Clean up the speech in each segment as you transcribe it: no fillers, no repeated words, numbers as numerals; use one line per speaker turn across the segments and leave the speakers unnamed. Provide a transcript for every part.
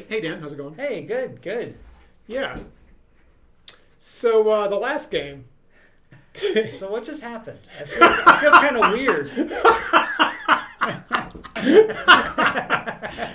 Hey, Dan. How's it going?
Hey, good.
Yeah. So the last game.
So what just happened? I feel kind of weird.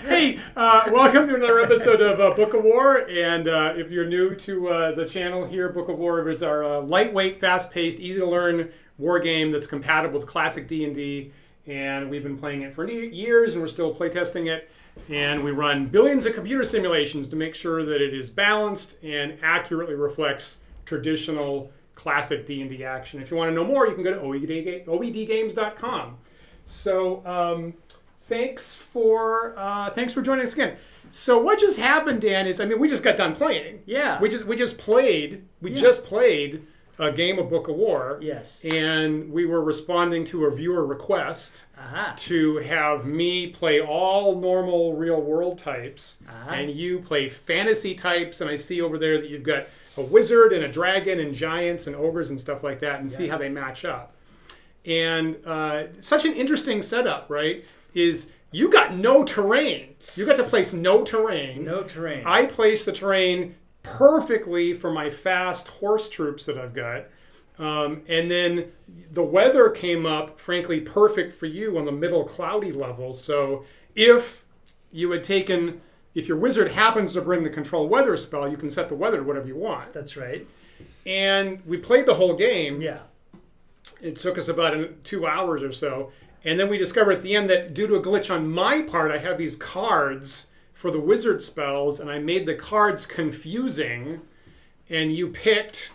Hey, welcome to another episode of Book of War. And if you're new to the channel here, Book of War is our lightweight, fast-paced, easy-to-learn war game that's compatible with classic D&D. And we've been playing it for years, and we're still playtesting it. And we run billions of computer simulations to make sure that it is balanced and accurately reflects traditional classic D&D action. If you want to know more, you can go to oedgames.com. So thanks for joining us again. So what just happened, Dan, is we just got done playing.
Yeah.
We just played a game of Book of War.
Yes.
And we were responding to a viewer request to have me play all normal real world types and you play fantasy types. And I see over there that you've got a wizard and a dragon and giants and ogres and stuff like that, and see how they match up. And such an interesting setup, right? Is you got no terrain. You got to place no terrain.
No terrain.
I placed the terrain perfectly for my fast horse troops that I've got. And then the weather came up, frankly, perfect for you on the middle cloudy level. So if you had taken, if your wizard happens to bring the control weather spell, you can set the weather to whatever you want.
That's right.
And we played the whole game.
Yeah.
It took us about 2 hours or so. And then we discovered at the end that due to a glitch on my part, I have these cards for the wizard spells, and I made the cards confusing, and you picked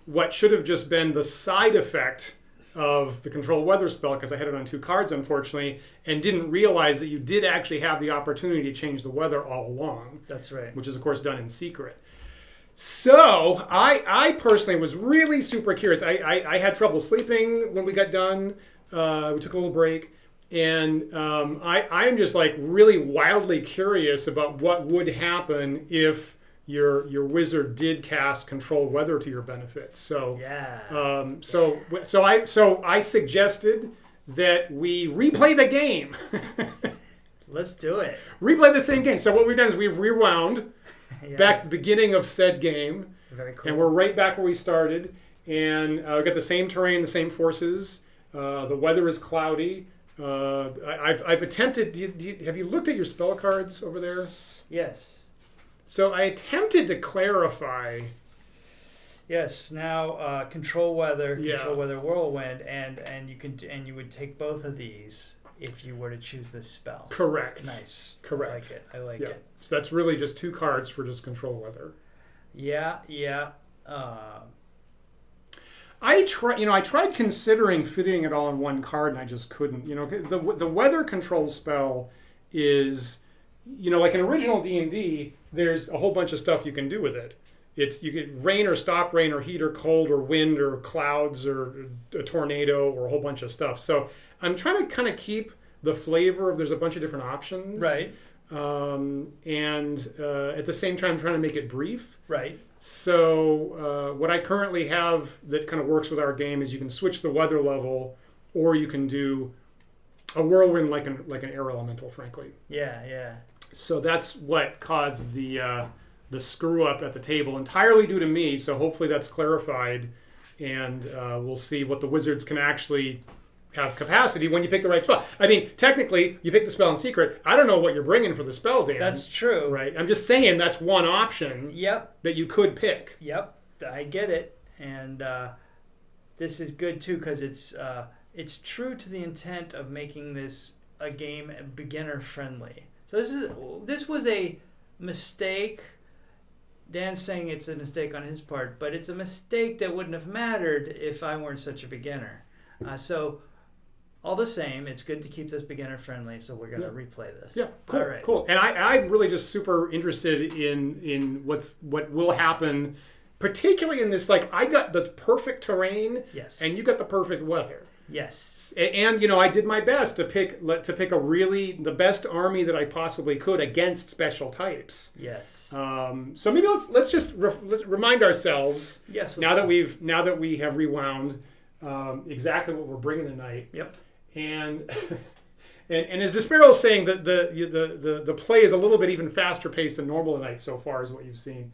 what should have just been the side effect of the control weather spell, because I had it on 2 cards, unfortunately, and didn't realize that you did actually have the opportunity to change the weather all along.
That's right.
Which is, of course, done in secret. So I personally was really super curious. I had trouble sleeping when we got done. We took a little break. And I'm just like really wildly curious about what would happen if your wizard did cast control weather to your benefit. So
yeah.
So I suggested that we replay the game.
Let's do it.
Replay the same game. So what we've done is we've rewound back to the beginning of said game.
Very cool.
And we're right back where we started. And we've got the same terrain, the same forces. The weather is cloudy. I've attempted. Have you looked at your spell cards over there?
Yes.
So I attempted to clarify.
Yes. Now control weather whirlwind, and you would take both of these if you were to choose this spell.
Correct.
Nice.
Correct.
I like it.
So that's really just 2 cards for just control weather.
Yeah.
I tried considering fitting it all in 1 card, and I just couldn't. The weather control spell is, like in original D&D, there's a whole bunch of stuff you can do with it. You could rain or stop rain or heat or cold or wind or clouds or a tornado or a whole bunch of stuff. So I'm trying to kind of keep the flavor of there's a bunch of different options.
Right.
And at the same time, trying to make it brief.
Right.
So what I currently have that kind of works with our game is you can switch the weather level, or you can do a whirlwind like an air elemental, frankly.
Yeah.
So that's what caused the screw up at the table, entirely due to me. So hopefully that's clarified, and we'll see what the wizards can actually have capacity when you pick the right spell. Technically, you pick the spell in secret. I don't know what you're bringing for the spell, Dan.
That's true.
Right? I'm just saying that's one option.
Yep.
That you could pick.
Yep. I get it. And this is good, too, because it's true to the intent of making this a game beginner-friendly. So this was a mistake. Dan's saying it's a mistake on his part, but it's a mistake that wouldn't have mattered if I weren't such a beginner. So all the same, it's good to keep this beginner friendly, so we're going to replay this.
Yeah, cool,
all right.
Cool. And I'm really just super interested in what will happen, particularly in this, I got the perfect terrain,
yes,
and you got the perfect weather.
Yes.
And I did my best to pick the best army that I possibly could against special types.
Yes.
So maybe let's remind ourselves.
Yes.
Now that we have rewound exactly what we're bringing tonight.
Yep.
And And as Despero is saying, that the play is a little bit even faster paced than normal tonight so far, is what you've seen.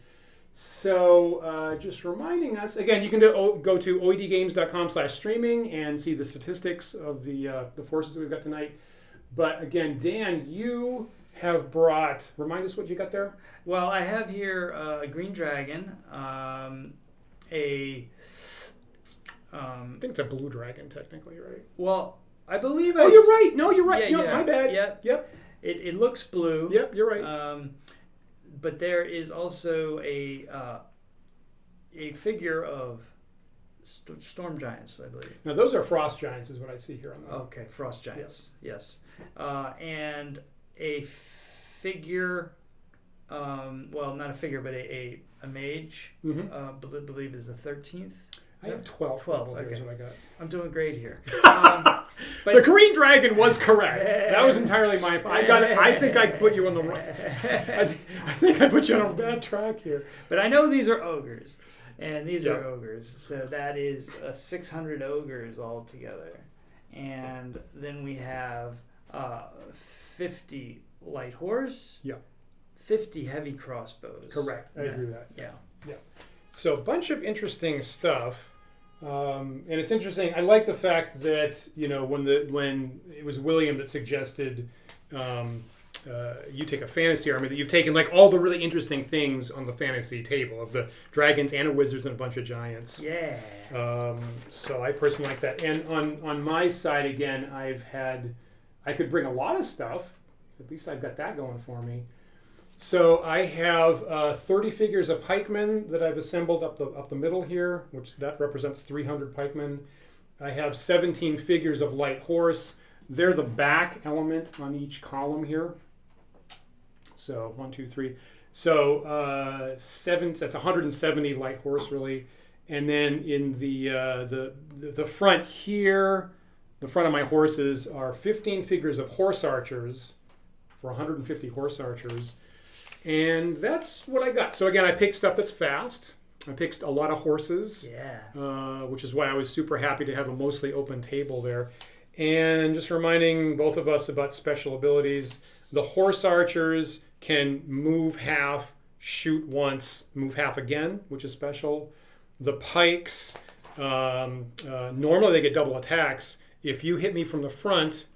So just reminding us, again, you can go to oedgames.com/streaming and see the statistics of the forces that we've got tonight. But again, Dan, you have brought, remind us what you got there?
Well, I have here a green dragon, I
think it's a blue dragon, technically, right?
Well, I believe
you're right. No, you're right.
Yeah,
no, my bad.
Yep. It looks blue.
Yep, you're right.
But there is also a figure of storm giants, I believe.
Now, those are frost giants, is what I see here on the.
Okay, frost giants. Yes. And a figure. Well, not a figure, but a mage.
Mm-hmm.
Believe is the 13th.
I have 12.
12.
Okay.
Is
what I got.
I'm doing great here.
But the green dragon was correct. That was entirely my fault. I got it. I think I put you on the right. I think I put you on a bad track here.
But I know these are ogres, and these are ogres. So that is 600 ogres altogether, and then we have 50 light horse.
Yeah.
50 heavy crossbows.
Correct. I agree with that.
Yeah.
So a bunch of interesting stuff. And it's interesting. I like the fact that when it was William that suggested you take a fantasy army, that you've taken like all the really interesting things on the fantasy table of the dragons and the wizards and a bunch of giants.
Yeah.
So I personally like that. And on my side again, I could bring a lot of stuff. At least I've got that going for me. So I have 30 figures of pikemen that I've assembled up the middle here, which that represents 300 pikemen. I have 17 figures of light horse. They're the back element on each column here. So 1, 2, 3. So 7. That's 170 light horse really. And then in the front here, the front of my horses are 15 figures of horse archers for 150 horse archers. And that's what I got. So again, I picked stuff that's fast. I picked a lot of horses, which is why I was super happy to have a mostly open table there. And just reminding both of us about special abilities. The horse archers can move half, shoot once, move half again, which is special. The pikes, normally they get double attacks. If you hit me from the front,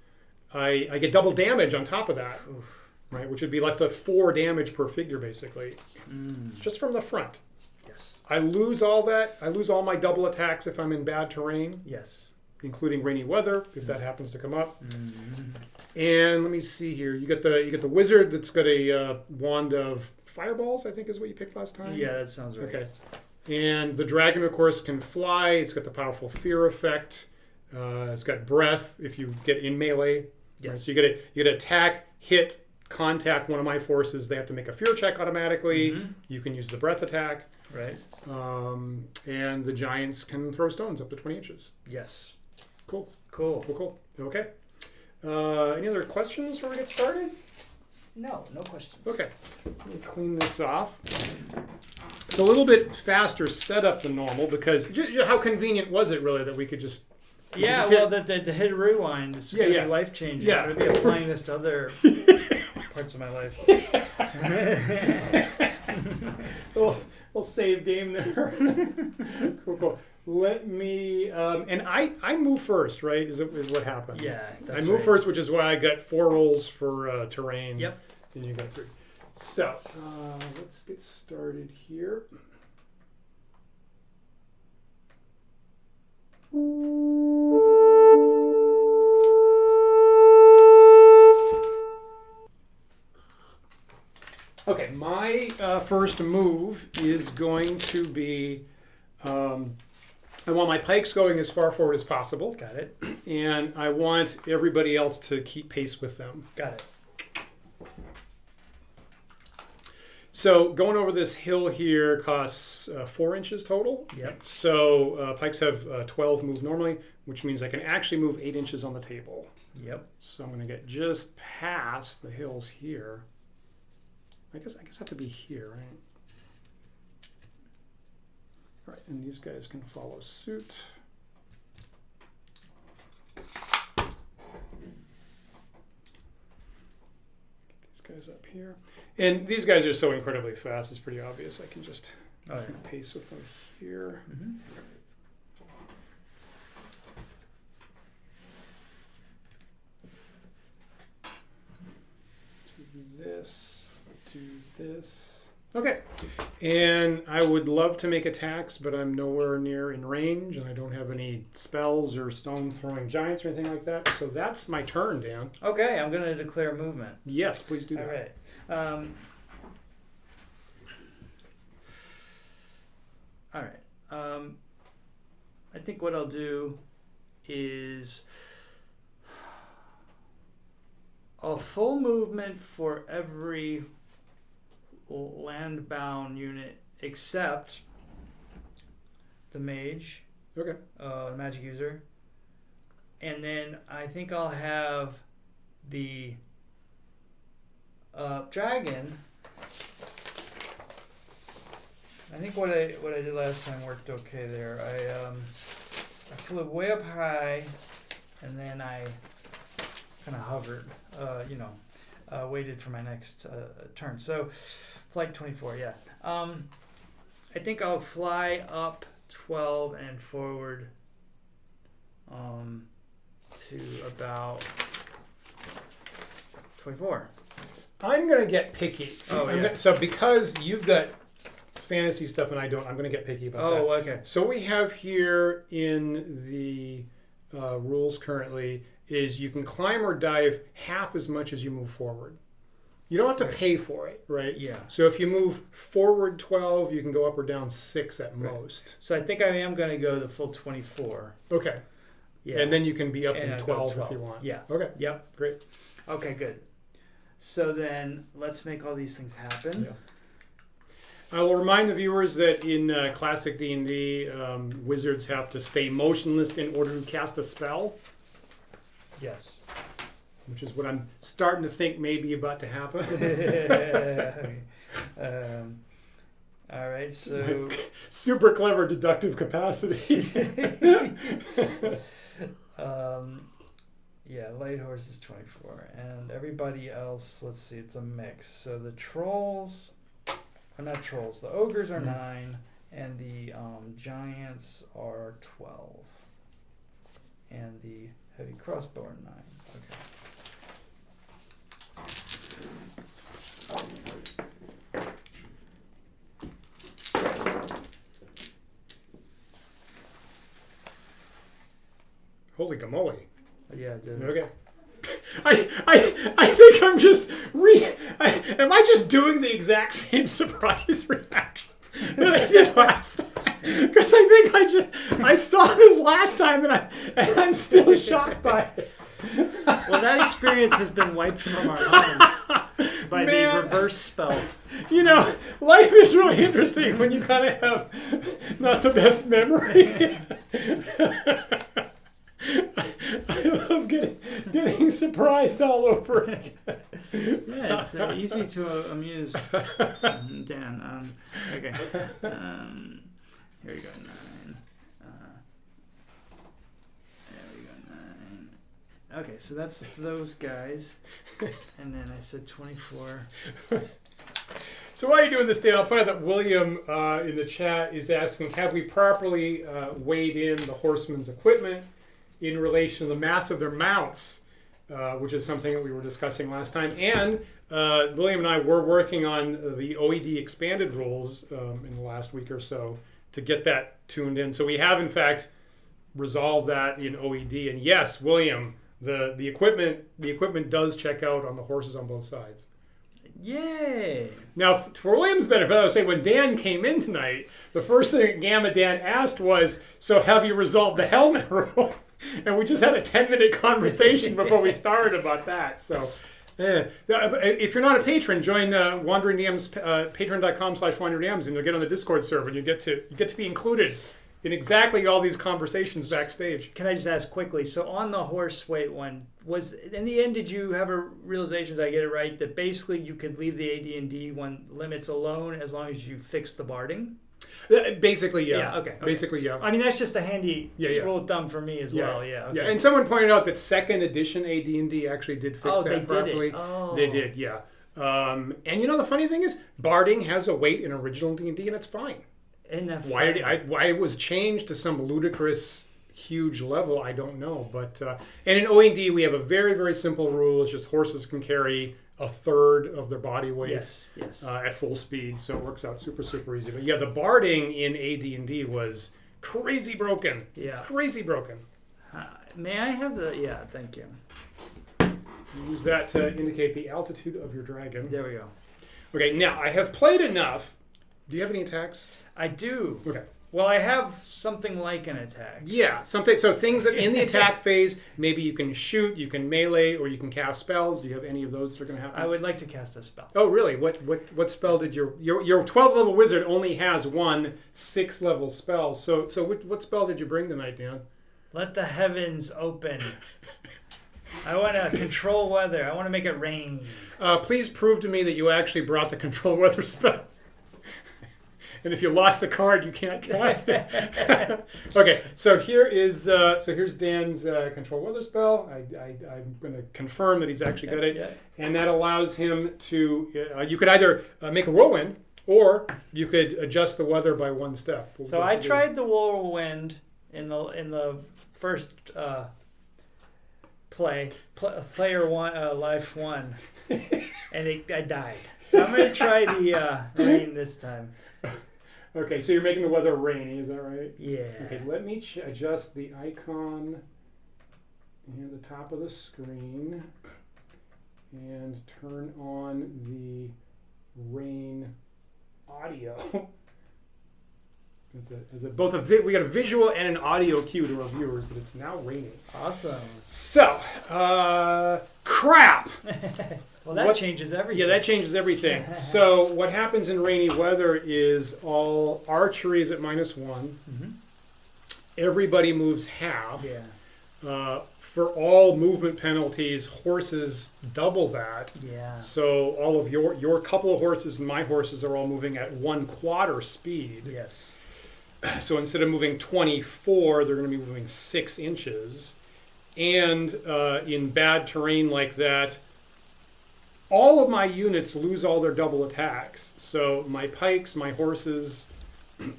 I get double damage on top of that. Oof. Right, which would be like to 4 damage per figure, basically, just from the front.
Yes.
I lose all that. I lose all my double attacks if I'm in bad terrain.
Yes.
Including rainy weather, if that happens to come up. And let me see here. You get the wizard that's got a wand of fireballs, I think is what you picked last time.
Yeah, that sounds right. Okay.
And the dragon, of course, can fly. It's got the powerful fear effect. It's got breath if you get in melee. Yes. Right? So you get to attack, hit, contact one of my forces. They have to make a fear check automatically. You can use the breath attack.
Right.
And the giants can throw stones up to 20 inches.
Yes.
Cool. Okay. Any other questions before we get started?
No questions.
Okay. Let me clean this off. It's a little bit faster setup than normal because how convenient was it really that we could just
the hit rewind is going to be life changing.
Yeah.
I'm going to be applying this to other parts of my life.
We'll save game there. Cool. Let me and I move first, right? Is what happened?
Yeah,
I move first, which is why I got 4 rolls for terrain.
Yep.
And you got 3. So let's get started here. Okay, my first move is going to be, I want my pikes going as far forward as possible.
Got it.
And I want everybody else to keep pace with them.
Got it.
So going over this hill here costs 4 inches total.
Yep.
So pikes have 12 move normally, which means I can actually move 8 inches on the table.
Yep.
So I'm going to get just past the hills here. I guess I have to be here, right? All right, and these guys can follow suit. guys up here. And these guys are so incredibly fast, it's pretty obvious. I can just paste with them here.
Mm-hmm.
Do this. Okay. And I would love to make attacks, but I'm nowhere near in range, and I don't have any spells or stone throwing giants or anything like that. So that's my turn, Dan.
Okay, I'm going to declare movement.
Yes, please do that.
All right. All right. I think what I'll do is a full movement for every land-bound unit except the mage,
Okay.
magic user, and then I think I'll have the dragon. I think what I did last time worked okay there. I flew way up high, and then I kind of hovered. Waited for my next turn. So, flight 24. Yeah. I think I'll fly up 12 and forward to about 24.
I'm going to get picky.
Yeah.
So because you've got fantasy stuff and I don't, I'm going to get picky about that.
Oh, okay.
So we have here in the rules currently is you can climb or dive half as much as you move forward. You don't have to pay for it, right?
Yeah.
So if you move forward 12, you can go up or down 6 at most.
So I think I am going to go the full 24.
Okay.
Yeah.
And then you can be up
And
in
I'll go
12 if
12.
you want.
Yeah.
Okay.
Yep.
Great.
Okay, good. So then let's make all these things happen.
Yeah. I will remind the viewers that in classic D&D, wizards have to stay motionless in order to cast a spell.
Yes.
Which is what I'm starting to think may be about to happen.
All right, so...
Super clever deductive capacity.
Yeah, light horse is 24. And everybody else, let's see, it's a mix. So the trolls... not trolls. The ogres are 9, and the giants are 12. And the heavy crossbow are 9. Okay.
Holy gamoly.
Yeah,
okay. I think I'm just am I just doing the exact same surprise reaction that I did last time? Because I think I saw this last time and I'm still shocked by it.
Well, that experience has been wiped from our minds by the reverse spell.
You know, life is really interesting when you kind of have not the best memory. I love getting surprised all over again.
Yeah, it's easy to amuse Dan. Okay. Here we go, 9. There we go, 9. Okay, so that's those guys. And then I said 24.
So while you're doing this, Dan, I'll point out that William in the chat is asking, have we properly weighed in the horsemen's equipment in relation to the mass of their mounts, which is something that we were discussing last time. And William and I were working on the OED expanded rules in the last week or so to get that tuned in. So we have, in fact, resolved that in OED. And yes, William, the equipment does check out on the horses on both sides.
Yay!
Now, for William's benefit, I would say when Dan came in tonight, the first thing Gamma Dan asked was, so have you resolved the helmet rule? And we just had a 10-minute conversation before we started about that. So if you're not a patron, join Wandering DM's patreon.com/WanderingDMs, and you'll get on the Discord server, and you get to be included in exactly all these conversations backstage.
Can I just ask quickly, so on the horse weight one, was in the end, did you have a realization, did I get it right, that basically you could leave the AD&D one limits alone as long as you fix the barding?
Basically, yeah.
Yeah, okay.
Basically, yeah.
I mean, that's just a handy
rule
of thumb for me as well. Yeah, okay.
Yeah. And someone pointed out that second edition AD&D actually did fix that properly.
Did it? Oh.
They did, yeah. And the funny thing is, barding has a weight in original D&D, and it's fine.
Isn't that
Why
funny?
why it was changed to some ludicrous huge level, I don't know. But and in OD&D we have a very, very simple rule. It's just horses can carry a third of their body weight
Yes.
at full speed, so it works out super, super easy. But yeah, the barding in AD&D was crazy broken.
Yeah.
Crazy broken.
May I have the? Yeah. Thank you.
Use that to indicate the altitude of your dragon.
There we go.
Okay, now I have played enough. Do you have any attacks?
I do.
Okay.
Well, I have something like an attack.
Yeah, something. So things that in the attack phase, maybe you can shoot, you can melee, or you can cast spells. Do you have any of those that are going to happen?
I would like to cast a spell.
Oh, really? What spell did your 12 level wizard only has one 6 level spell? So what spell did you bring tonight, Dan?
Let the heavens open. I want to control weather. I want to make it rain.
Please prove to me that you actually brought the control weather spell. And if you lost the card, you can't cast it. Okay, so here's Dan's control weather spell. I'm going to confirm that he's actually got it, and that allows him to. You could either make a whirlwind, or you could adjust the weather by one step.
So I tried the whirlwind in the first player one, life one, and I died. So I'm going to try the rain this time.
Okay, so you're making the weather rainy, is that right?
Yeah.
Okay, let me adjust the icon at the top of the screen and turn on the rain audio. We got a visual and an audio cue to our viewers that it's now raining.
Awesome.
So, crap!
Well, that changes everything.
Yeah, that changes everything. So what happens in rainy weather is all archery is at -1.
Mm-hmm.
Everybody moves half.
Yeah.
For all movement penalties, horses double that.
Yeah.
So all of your couple of horses and my horses are all moving at 1/4 speed.
Yes.
So instead of moving 24, they're going to be moving 6 inches. And in bad terrain like that, all of my units lose all their double attacks. So my pikes, my horses,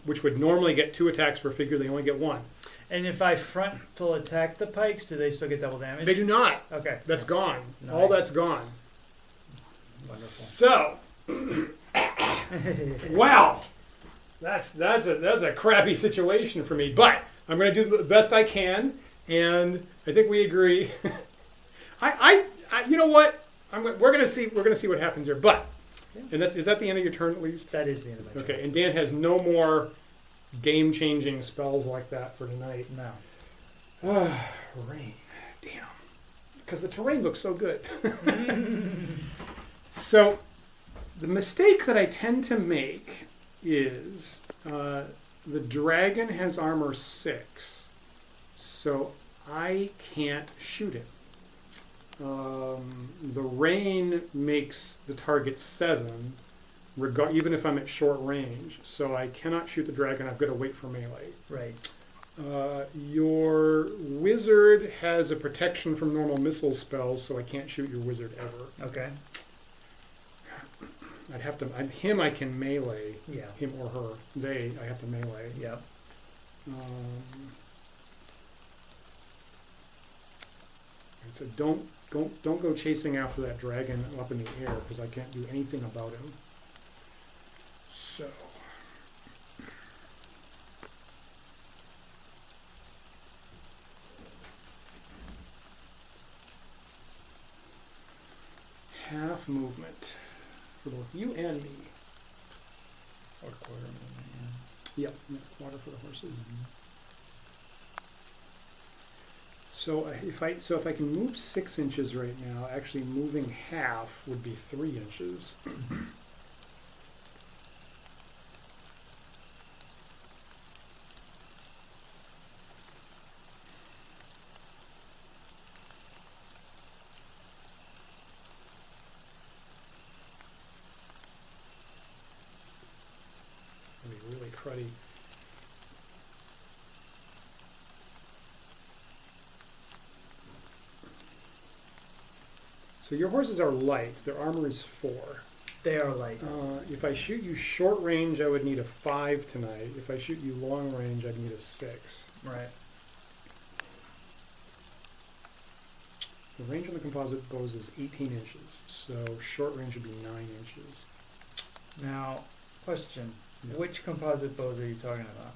which would normally get 2 attacks per figure, they only get 1.
And if I frontal attack the pikes, do they still get double damage?
They do not.
Okay.
That's gone.
Nice.
All that's gone.
Wonderful.
So, wow, that's a crappy situation for me. But I'm going to do the best I can, and I think we agree. I you know what? We're gonna see what happens here. But is that the end of your turn at least?
That is the end of my turn.
Okay, and Dan has no more game-changing spells like that for tonight.
No.
Rain. Damn. Because the terrain looks so good. So the mistake that I tend to make is the dragon has armor 6, so I can't shoot it. The rain makes the target 7, even if I'm at short range. So I cannot shoot the dragon. I've got to wait for melee.
Right.
Your wizard has a protection from normal missile spells, so I can't shoot your wizard ever.
Okay.
I'd have to. Him I can melee.
Yeah.
Him or her. I have to melee.
Yep.
So don't go chasing after that dragon up in the air because I can't do anything about him. So. Half movement for both you and me.
Or quarter movement,
Yep, quarter for the horses. So if I can move 6 inches right now, actually moving half would be 3 inches. That'd be really cruddy. So your horses are light. Their armor is 4.
They are light.
If I shoot you short range, I would need a 5 tonight. If I shoot you long range, I'd need a 6.
Right.
The range on the composite bows is 18 inches, so short range would be 9 inches.
Now, question.
Yeah.
Which composite bows are you talking about?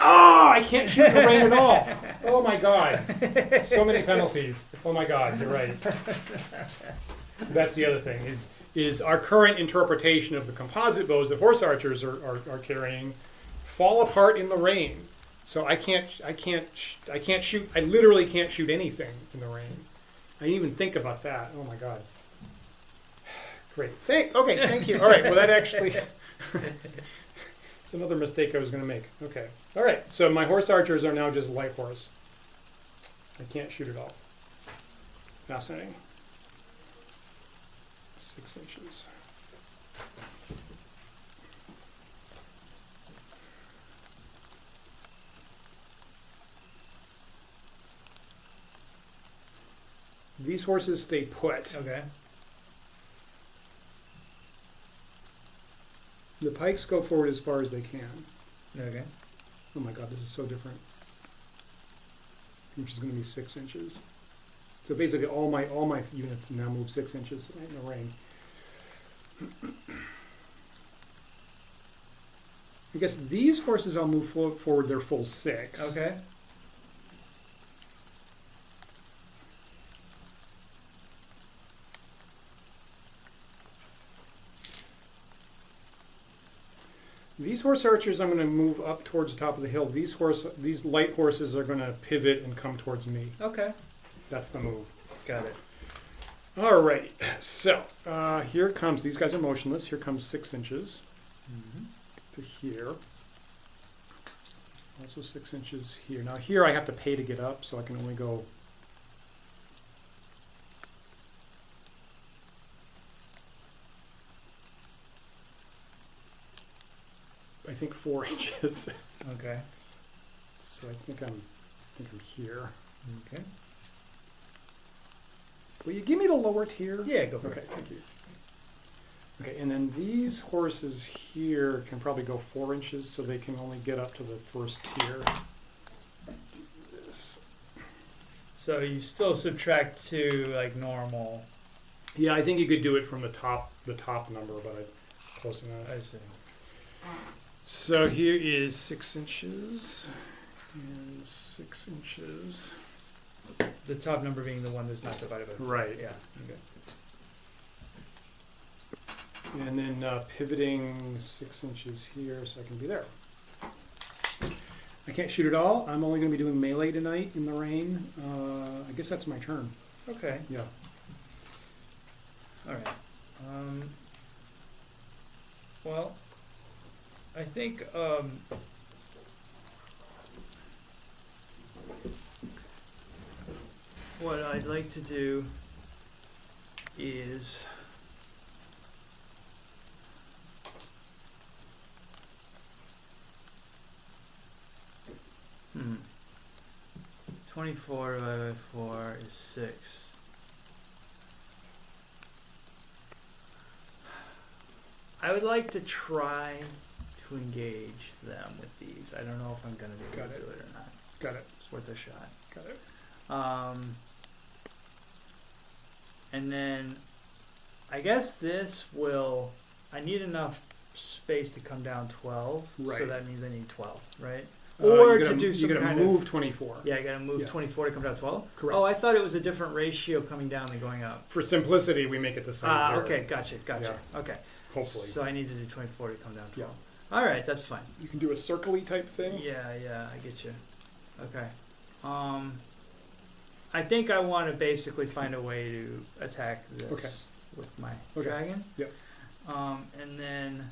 Oh, I can't shoot the rain at all. Oh my god. So many penalties. Oh my god, you're right. That's the other thing, is our current interpretation of the composite bows that horse archers are carrying fall apart in the rain. So I can't shoot, I literally can't shoot anything in the rain. I didn't even think about that. Oh my god. Great. Okay, thank you. All right, well that actually... It's another mistake I was going to make. Okay. All right. So my horse archers are now just light horse. I can't shoot at all. Fascinating. 6 inches. These horses stay put.
Okay.
The pikes go forward as far as they can.
Okay.
Oh my god, this is so different. Which is going to be 6 inches. So basically, all my units now move 6 inches in the rain. I guess these horses I'll move forward their full 6.
Okay.
These horse archers, I'm going to move up towards the top of the hill. These light horses are going to pivot and come towards me.
Okay.
That's the move.
Got it.
All right. So here comes. These guys are motionless. Here comes 6 inches to here. Also 6 inches here. Now here I have to pay to get up, so I can only go. I think 4 inches.
Okay.
So I think I'm here.
Okay.
Will you give me the lower tier?
Yeah, go for
Okay,
it.
thank you. Okay, and then these horses here can probably go 4 inches, so they can only get up to the first tier. Do this.
So you still subtract 2 like normal.
Yeah, I think you could do it from the top number, but close enough.
I see.
So here is 6 inches and 6 inches.
The top number being the one that's not divided by 4.
Right.
Yeah. Okay.
And then pivoting 6 inches here, so I can be there. I can't shoot at all. I'm only going to be doing melee tonight in the rain. I guess that's my turn.
Okay.
Yeah.
All right. Well, I think what I'd like to do is 24 divided by 4 is 6. I would like to try to engage them with these. I don't know if I'm going to be able to do it or not.
Got it.
It's worth a shot.
Got it.
And then I guess this will, I need enough space to come down 12.
Right.
So that means I need 12, right? Or to do some kind
move
of
24.
Yeah, I gotta move 24 to come down 12.
Correct.
Oh, I thought it was a different ratio coming down than going up.
For simplicity, we make it the same. Here.
Okay, gotcha.
Yeah.
Okay.
Hopefully.
So I need to do 24 to come down 12.
Yeah.
All right, that's fine.
You can do a circle-y type thing.
Yeah, I get you. Okay. I think I want to basically find a way to attack this with my dragon.
Yep.
And then,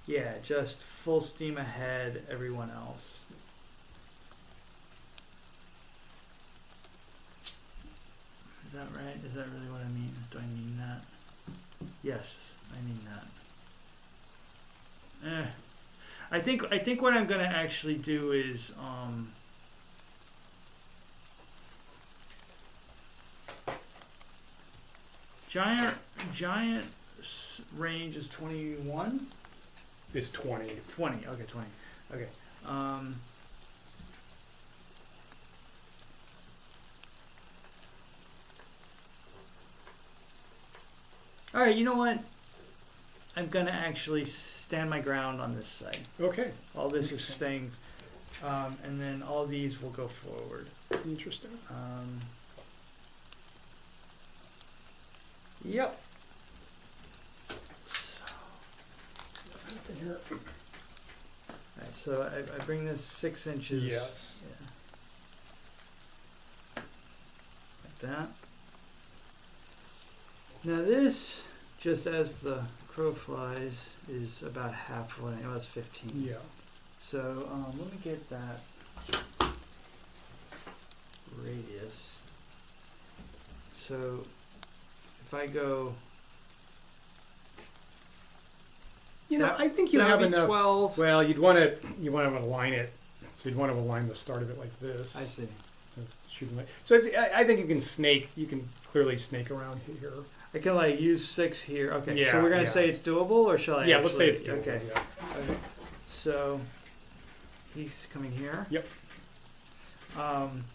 yeah, just full steam ahead, everyone else. Is that right? Is that really what I mean? Do I mean that? Yes, I mean that. I think what I'm gonna actually do is Giant range is 21.
It's 20.
20. Okay, 20. Okay. All right. You know what? I'm gonna actually stand my ground on this side.
Okay.
All this is staying, and then all these will go forward.
Interesting.
Yep. Alright, so I bring this 6 inches.
Yes.
Yeah. Like that. Now this, just as the crow flies, is about halfway. Oh, that's 15.
Yeah.
So let me get that radius. So if I go,
I think you have enough.
12.
Well, you'd want to align it. So you'd want to align the start of it like this.
I see.
So I think you can snake. You can clearly snake around here.
I can like use 6 here. Okay.
Yeah,
so we're gonna say it's doable, or shall I?
Yeah, let's say it's doable.
Okay.
Yeah.
Okay. So he's coming here.
Yep.
And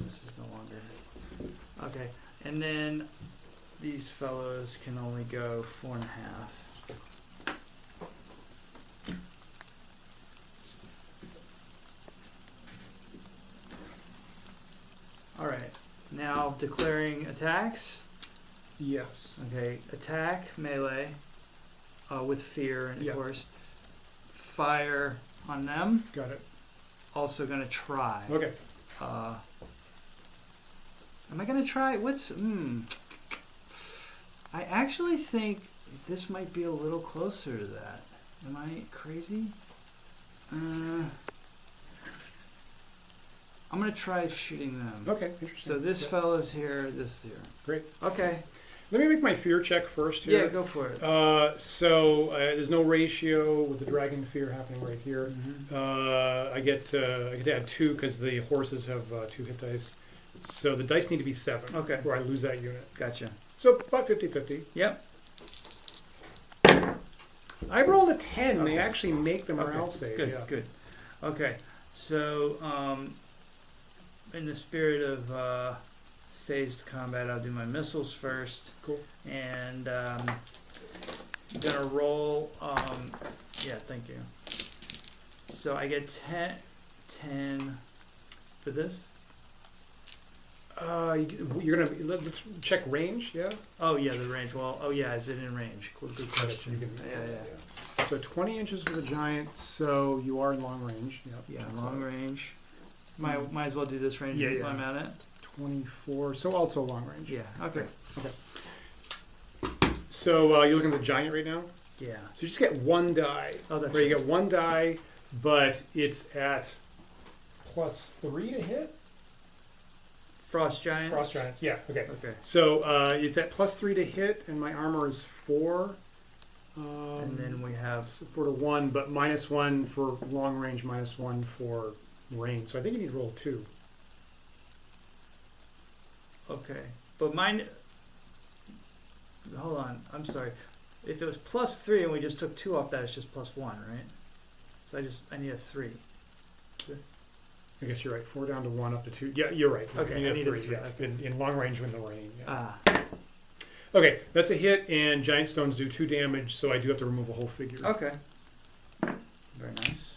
this is no longer. Okay. And then these fellows can only go 4.5. All right. Now declaring attacks.
Yes.
Okay. Attack melee with fear, and of course, fire on them.
Got it.
Also gonna try.
Okay.
Am I gonna try? I actually think this might be a little closer to that. Am I crazy? I'm gonna try shooting them.
Okay. Interesting.
So this fellow's here, this here.
Great.
Okay.
Let me make my fear check first here.
Yeah, go for it.
There's no ratio with the dragon fear happening right here.
Mm-hmm.
I get to add 2 because the horses have 2 hit dice. So the dice need to be 7.
Okay.
Or I lose that unit.
Gotcha.
So about 50-50.
Yep.
I rolled a 10.
Okay.
They actually make the morale save.
Good.
Yeah.
Good. Okay. So in the spirit of phased combat, I'll do my missiles first.
Cool.
And I'm gonna roll. Yeah, thank you. So I get 10 for this.
You're gonna let's check range. Yeah.
Oh yeah, the range. Well, oh yeah, is it in range? Cool, good question. Yeah.
So 20 inches for the giant. So you are in long range. Yep.
Yeah, long range. Might as well do this range.
Yeah.
I'm at it.
24. So also long range.
Yeah. Okay.
So you're looking at the giant right now.
Yeah.
So you just get 1 die.
Oh, that's
right. You get 1 die, but it's at +3 to hit.
Frost giants.
Frost giants. Yeah. Okay.
Okay.
So it's at +3 to hit, and my armor is 4.
And then we have
4 to 1, but -1 for long range, -1 for range. So I think you need to roll 2.
okay, but mine. Hold on. I'm sorry. If it was +3 and we just took 2 off that, it's just +1, right? So I need a 3.
I guess you're right. 4 down to 1, up to 2. Yeah, you're right.
Okay,
you
I
need
need
a
a
3.
three.
Yeah.
Okay.
In long range, when the rain. Yeah.
Ah.
Okay, that's a hit, and giant stones do 2 damage, so I do have to remove a whole figure.
Okay. Very nice.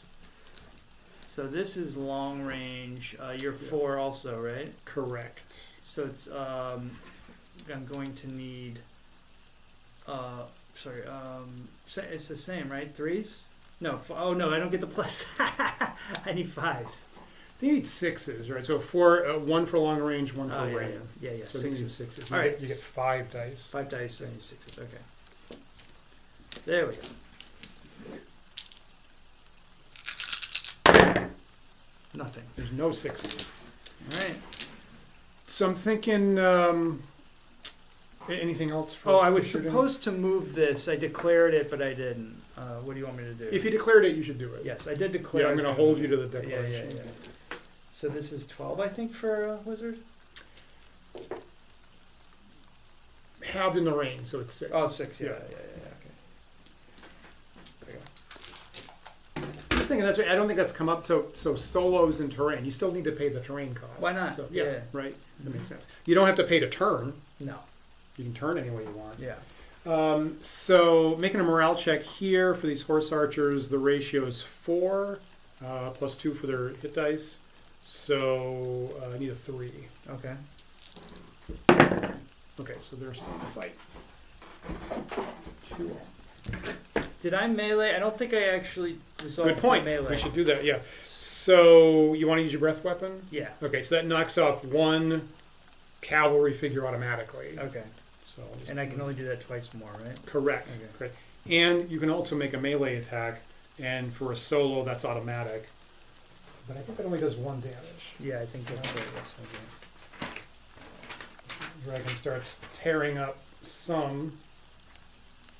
So this is long range. You're 4 also, right?
Correct.
So it's I'm going to need. It's the same, right? 3s? No. Oh no, I don't get the plus. I need 5s.
You need 6s, right? So 1 for long range, 1 for
Yeah,
range.
yeah.
So 6s. 6s.
All right.
You get 5 dice.
5 dice, I need 6s. Okay. There we go. Nothing.
There's no 6s.
All right.
So I'm thinking. Anything else?
Oh, I was supposed to move this. I declared it, but I didn't. What do you want me to do?
If you declared it, you should do it.
Yes, I did declare.
Yeah, I'm going to hold you to the
Yeah.
declaration.
So this is 12, I think, for a wizard.
halved in the range, so it's 6.
Oh, 6. Yeah.
Yeah.
Okay. There you go.
Just thinking that's right. I don't think that's come up. So solos and terrain, you still need to pay the terrain cost.
Why not?
So,
Yeah.
Right. That makes sense. You don't have to pay to turn.
No.
You can turn any way you want.
Yeah.
So making a morale check here for these horse archers, the ratio is 4 plus 2 for their hit dice. So I need a 3.
Okay.
Okay, so they're still in the fight. Cool.
Did I melee? I don't think I actually resolved
Good point.
melee.
We should do that, yeah. So you want to use your breath weapon?
Yeah.
Okay, so that knocks off 1 cavalry figure automatically.
Okay.
So I'll just
And I can only do that twice more, right?
Correct.
Okay.
Correct. And you can also make a melee attack, and for a solo, that's automatic. But I think it only does 1 damage.
Yeah, I think that's right. Yes, okay.
Dragon starts tearing up some.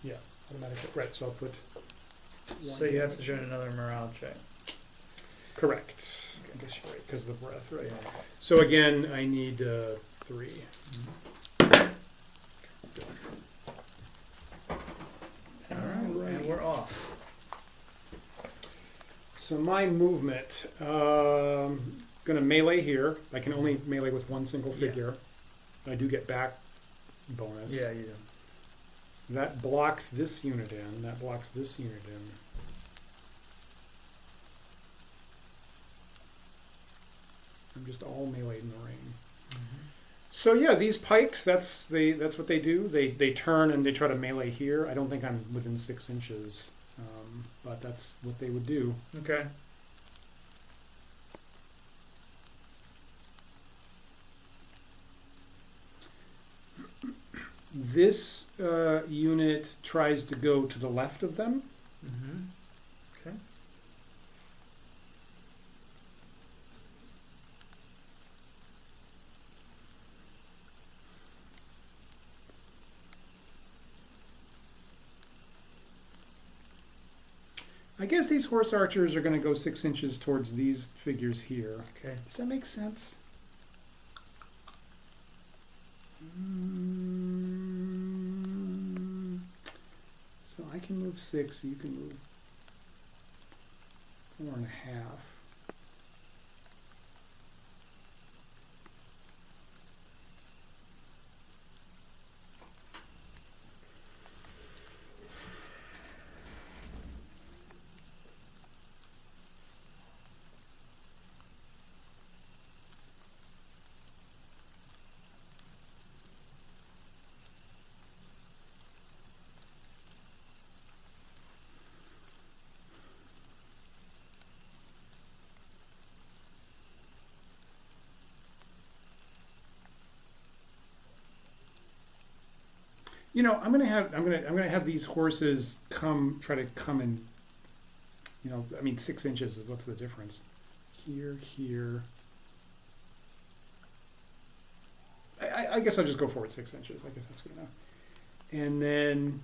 Yeah, automatic. Right, so I'll put.
So you have to do another morale check.
Correct. I guess you're right, because of the breath, right?
Yeah.
So again, I need 3.
All right, and we're off.
So my movement, gonna melee here. I can only melee with 1 single figure. I do get back bonus.
Yeah, you do.
That blocks this unit in. That blocks this unit in. I'm just all melee in the ring. So yeah, these pikes. That's what they do. They turn and they try to melee here. I don't think I'm within 6 inches, but that's what they would do.
Okay.
This unit tries to go to the left of them.
Okay.
I guess these horse archers are going to go 6 inches towards these figures here.
Okay.
Does that make sense? So I can move 6, so you can move 4.5. You know, I'm gonna have these horses try to come in. You know, I mean, 6 inches. What's the difference? Here. I guess I'll just go forward 6 inches. I guess that's good enough. And then.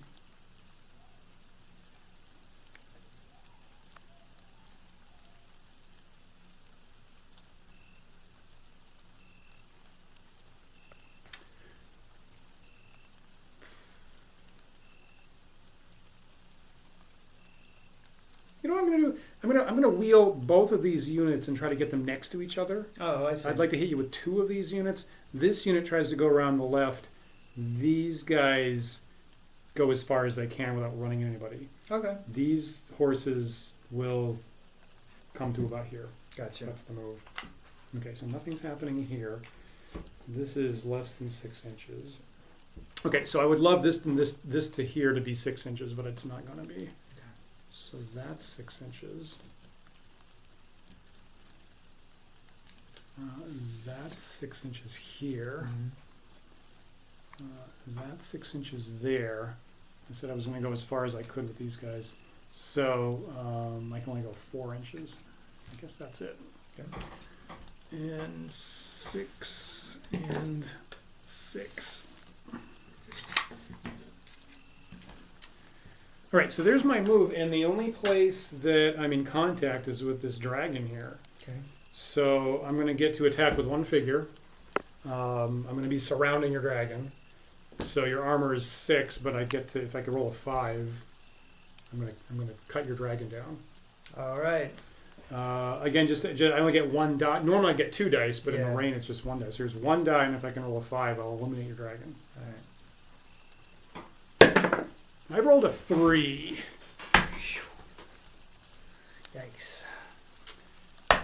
You know what I'm going to do? I'm going to wheel both of these units and try to get them next to each other.
Oh, I see.
I'd like to hit you with 2 of these units. This unit tries to go around the left. These guys go as far as they can without running anybody.
Okay.
These horses will come to about here.
Gotcha.
That's the move. Okay, so nothing's happening here. This is less than 6 inches. Okay, so I would love this to here to be 6 inches, but it's not going to be. So that's 6 inches. That's 6 inches here. That's 6 inches there. I said I was going to go as far as I could with these guys. So I can only go 4 inches. I guess that's it.
Okay.
And 6 and 6. All right, so there's my move, and the only place that I'm in contact is with this dragon here.
Okay.
So I'm going to get to attack with 1 figure. I'm going to be surrounding your dragon. So your armor is 6, but I get to, if I could roll a 5, I'm gonna cut your dragon down.
All right.
Again, just I only get 1 die. Normally I get 2 dice, but in
Yeah.
the rain it's just 1 dice. So here's 1 die, and if I can roll a 5, I'll eliminate your dragon.
All right.
I've rolled a 3.
Yikes.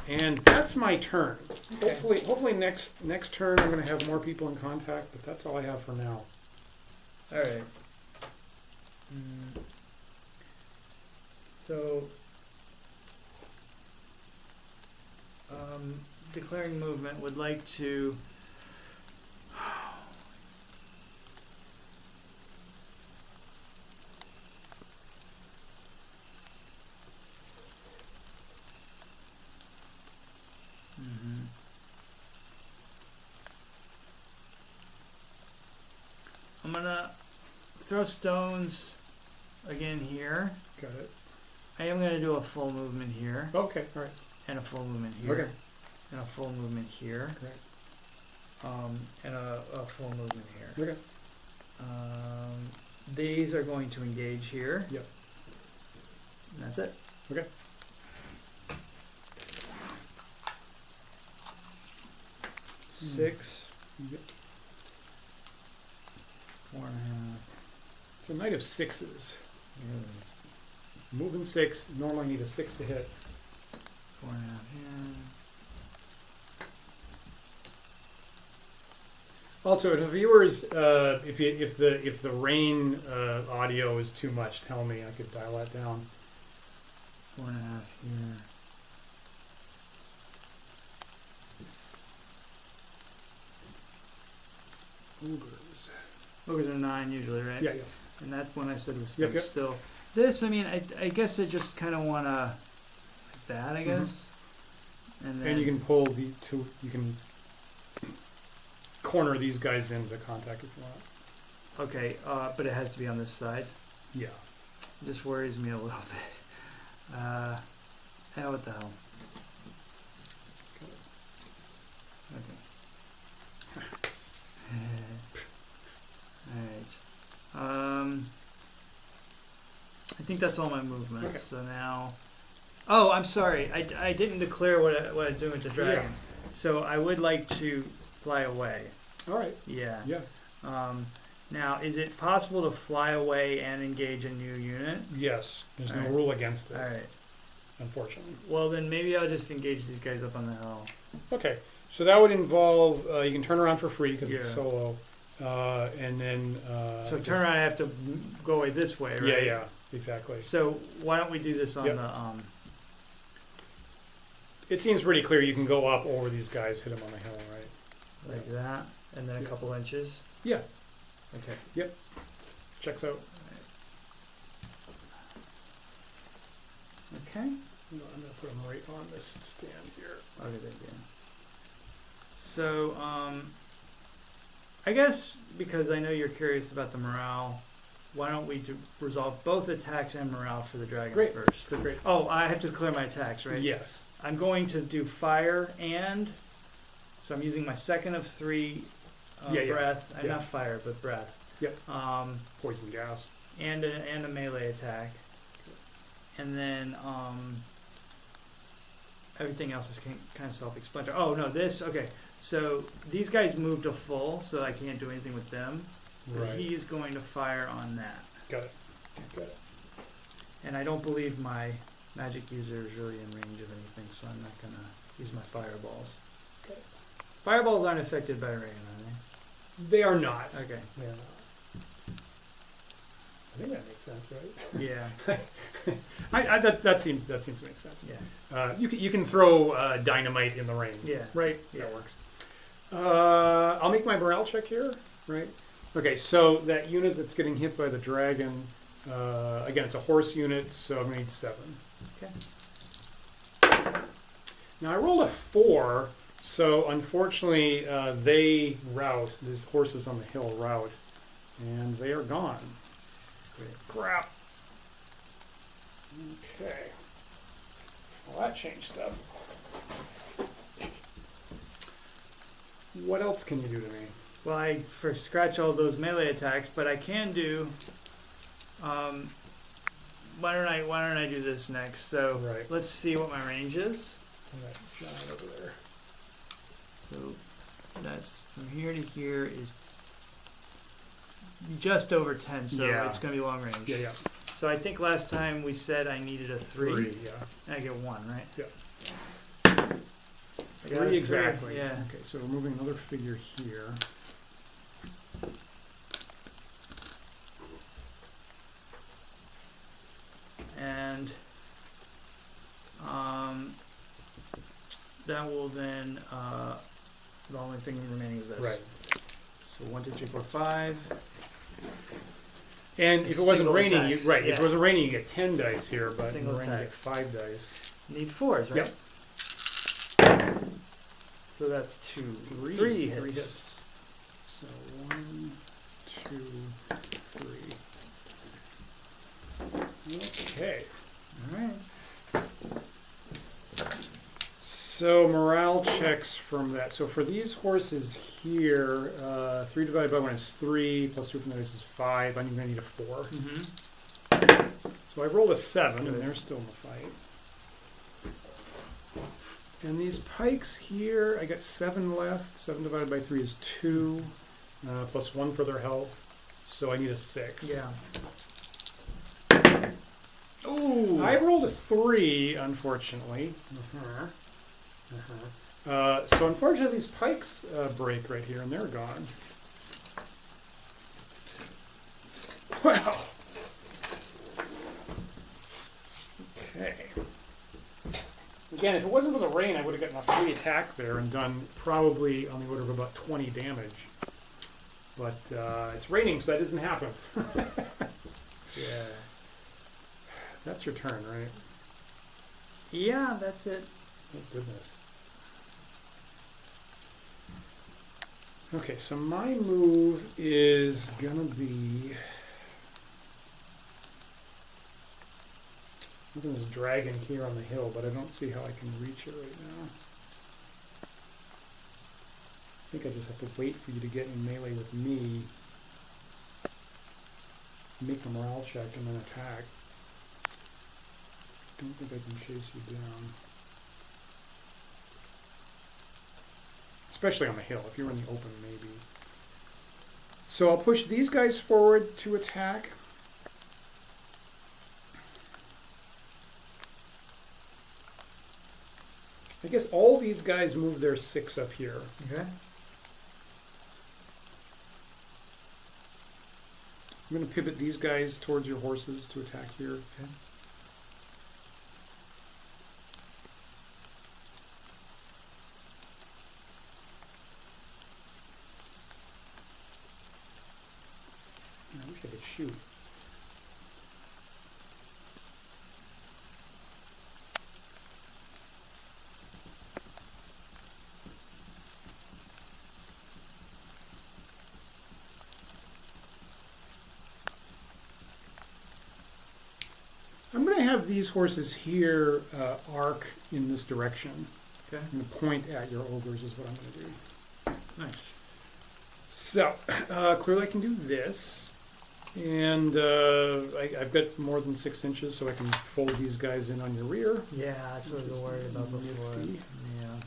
And that's my turn.
Okay.
Hopefully next turn I'm going to have more people in contact, but that's all I have for now.
All right. So, declaring movement, would like to. I'm gonna throw stones again here.
Got it.
I am gonna do a full movement here,
Okay, all right.
and a full movement here,
Okay.
and a full movement here,
Correct.
and a full movement here.
Okay.
These are going to engage here.
Yep.
And that's it.
Okay.
Six.
Yep.
4.5.
It's a knight of 6s.
Really?
Moving 6. Normally need a 6 to hit.
4.5 here.
Also, to viewers, if the rain audio is too much, tell me. I could dial that down.
4.5 here.
Ogres.
Ogres are 9 usually, right?
Yeah, yeah.
And that's when I said was
Yep, yep.
still. This, I mean, I guess I just kind of want to like that, I guess. And then
And you can pull the two. You can corner these guys into contact if you want.
okay, but it has to be on this side.
Yeah.
This worries me a little bit. What the hell? Okay. Alright. I think that's all my movements.
Okay.
So now... Oh, I'm sorry. I didn't declare what I was doing with the dragon.
Yeah.
So I would like to fly away.
All right.
Yeah.
Yeah.
Now, is it possible to fly away and engage a new unit?
Yes. There's no
Alright.
rule against it,
Alright.
unfortunately.
Well, then maybe I'll just engage these guys up on the hill.
Okay. So that would involve you can turn around for free because it's
Yeah.
solo, and then.
So turn around, I have to go away this way, right?
Yeah. Yeah. Exactly.
So why don't we do this on
Yep.
the
It seems pretty clear. You can go up over these guys, hit them on the hill, right?
like that, and then a
Yeah.
couple inches?
Yeah.
Okay.
Checks out.
Okay.
I'm gonna put them right on this stand here.
Okay, there you go. So, I guess because I know you're curious about the morale, why don't we resolve both attacks and morale for the dragon
Great.
first?
Great.
Oh, I have to clear my attacks, right?
Yes.
I'm going to do fire and, so I'm using my second of 3
Yeah, yeah.
breath,
Yeah.
not fire, but breath.
Yep.
Um,
Poison gas.
and a melee attack. And then everything else is kind of self-explanatory. Oh, no, okay. So these guys moved to full, so I can't do anything with them. But
Right.
he's going to fire on that.
Got it. Got it.
And I don't believe my magic user is really in range of anything, so I'm not going to use my fireballs.
Okay.
Fireballs aren't affected by rain, are
They are not.
they? Okay.
They are not. I think that makes sense, right?
Yeah.
That seems to make sense.
Yeah.
You can throw dynamite in the rain.
Yeah.
Right.
Yeah.
That works. I'll make my morale check here. Right. Okay. So that unit that's getting hit by the dragon, again, it's a horse unit, so I'm gonna need 7.
Okay.
Now I rolled a 4, so unfortunately they rout. These horses on the hill rout, and they are gone. Great. Crap. Okay. Well, that changed stuff. What else can you do to me?
Well, I first scratch all those melee attacks, but I can do. Why don't I do this next? So
Right.
let's see what my range is.
All right, John over there.
So that's from here to here is just over 10, so
Yeah.
it's going to be long range.
Yeah.
So I think last time we said I needed a 3.
Yeah.
And I get 1, right?
Yeah.
I got a
3 exactly.
Yeah.
Okay, so we're moving another figure here.
And that will then the only thing remaining is this.
Right.
So 1, 2, 3, 4, 5.
And if it wasn't
Single
raining,
attacks,
if it
yeah.
wasn't raining, you get 10 dice here, but in
Single
the rain, you get
attacks.
5 dice.
Need 4s, right?
Yep.
So that's 2.
3
3
hits.
hits.
So 1, 2, 3. Okay.
All right.
So morale checks from that. So for these horses here, 3 divided by 1 is 3, plus 2 from the dice is 5. I'm going to need a 4.
Mm-hmm.
So I've rolled a 7,
Good.
and they're still in the fight. And these pikes here, I got 7 left. 7 divided by 3 is 2, plus 1 for their health. So I need a 6.
Yeah.
Ooh! I rolled a 3, unfortunately. So unfortunately, these pikes break right here, and they're gone. Wow. Okay. Again, if it wasn't for the rain, I would have gotten a free attack there and done probably on the order of about 20 damage. But it's raining, so that doesn't happen.
Yeah.
That's your turn, right?
Yeah, that's it.
Oh, goodness. Okay, so my move is gonna be... Look at this dragon here on the hill, but I don't see how I can reach it right now. I think I just have to wait for you to get in melee with me, make a morale check, and then attack. I don't think I can chase you down. Especially on the hill. If you're in the open, maybe. So I'll push these guys forward to attack. I guess all these guys move their 6 up here.
Okay.
I'm going to pivot these guys towards your horses to attack here.
Okay.
I wish I could shoot. I'm going to have these horses here arc in this direction.
Okay.
I'm going to point at your ogres is what I'm going to do.
Nice.
So, clearly I can do this. And I've got more than 6 inches, so I can fold these guys in on your rear.
Yeah, that's what I was worried about before.
Nifty.
Yeah.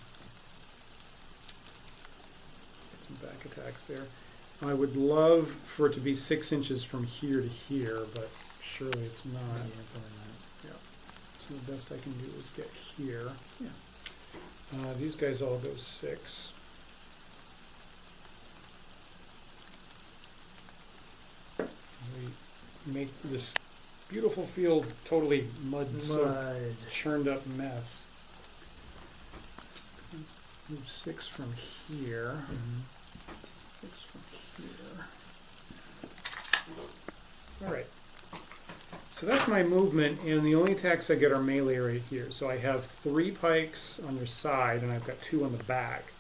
Some back attacks there. I would love for it to be 6 inches from here to here, but surely it's not. Yeah. So the best I can do is get here. Yeah. These guys all go 6. We make this beautiful field totally mud-soaked, churned up mess. Move 6 from here. 6 from here. All right. So that's my movement, and the only attacks I get are melee right here. So I have 3 pikes on your side, and I've got 2 on the back.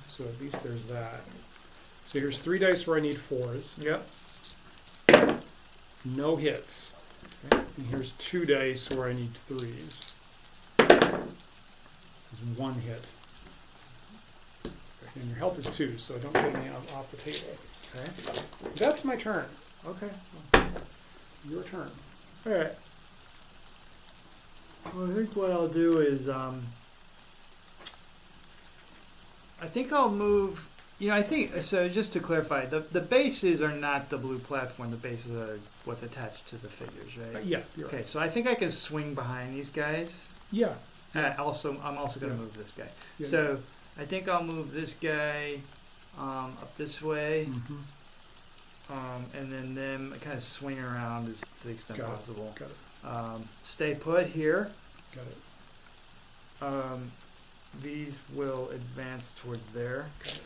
So at least there's that. So here's 3 dice where I need 4s.
Yep.
No hits. Okay. And here's 2 dice where I need 3s. There's 1 hit. Okay. And your health is 2, so don't get any off the table.
Okay.
That's my turn.
Okay.
Your turn.
All right. Well, I think what I'll do is, I think I'll move. I think so. Just to clarify, the bases are not the blue platform. The bases are what's attached to the figures, right?
Yeah. You're
Okay.
right.
So I think I can swing behind these guys.
Yeah.
I'm also going to move this guy.
Yeah,
So I think I'll move this guy up this way, and then them kind of swing around as to the extent possible.
Got it.
Stay put here.
Got it.
These will advance towards there,
Got it.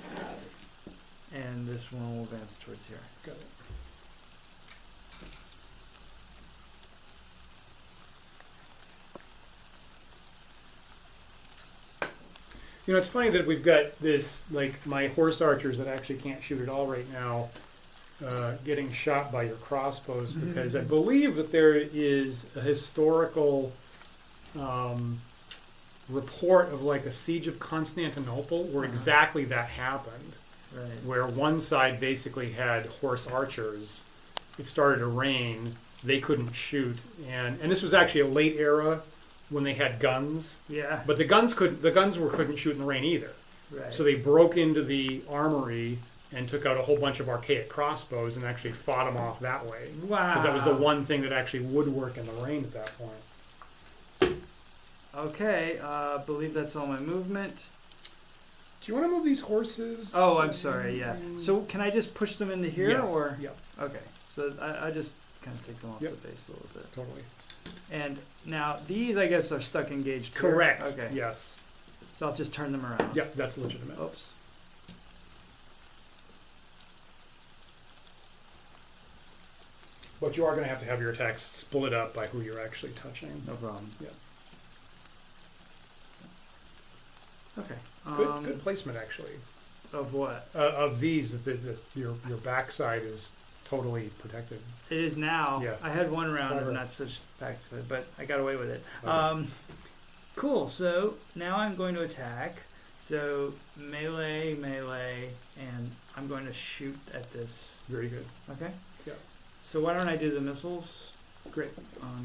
and this one will advance towards here.
Got it. It's funny that we've got this, like, my horse archers that actually can't shoot at all right now, getting shot by your crossbows, because I believe that there is a historical report of, like, a siege of Constantinople where exactly that happened.
Right.
Where one side basically had horse archers. It started to rain. They couldn't shoot. And this was actually a late era when they had guns.
Yeah.
But the guns couldn't shoot in the rain either.
Right.
So they broke into the armory and took out a whole bunch of archaic crossbows and actually fought them off that way.
Wow.
Because that was the one thing that actually would work in the rain at that point.
Okay. Believe that's all my movement.
Do you want to move these horses?
Oh, I'm sorry. Yeah. So can I just push them into here,
Yeah.
or?
Yeah,
Okay. So I just kind of take them off
Yep.
the base a little bit.
totally.
And now these, I guess, are stuck engaged here.
Correct.
Okay.
Yes.
So I'll just turn them around.
Yep, that's legitimate.
Oops.
But you are going to have your attacks split up by who you're actually touching.
No problem.
Yeah.
Okay.
Good placement, actually.
Of what?
Of these, your backside is totally protected.
It is now.
Yeah.
I had one round
Clever.
of not such back, but I got away with it.
Okay.
Cool. So now I'm going to attack. So melee, and I'm going to shoot at this.
Very good.
Okay.
Yeah.
So why don't I do the missiles?
Great.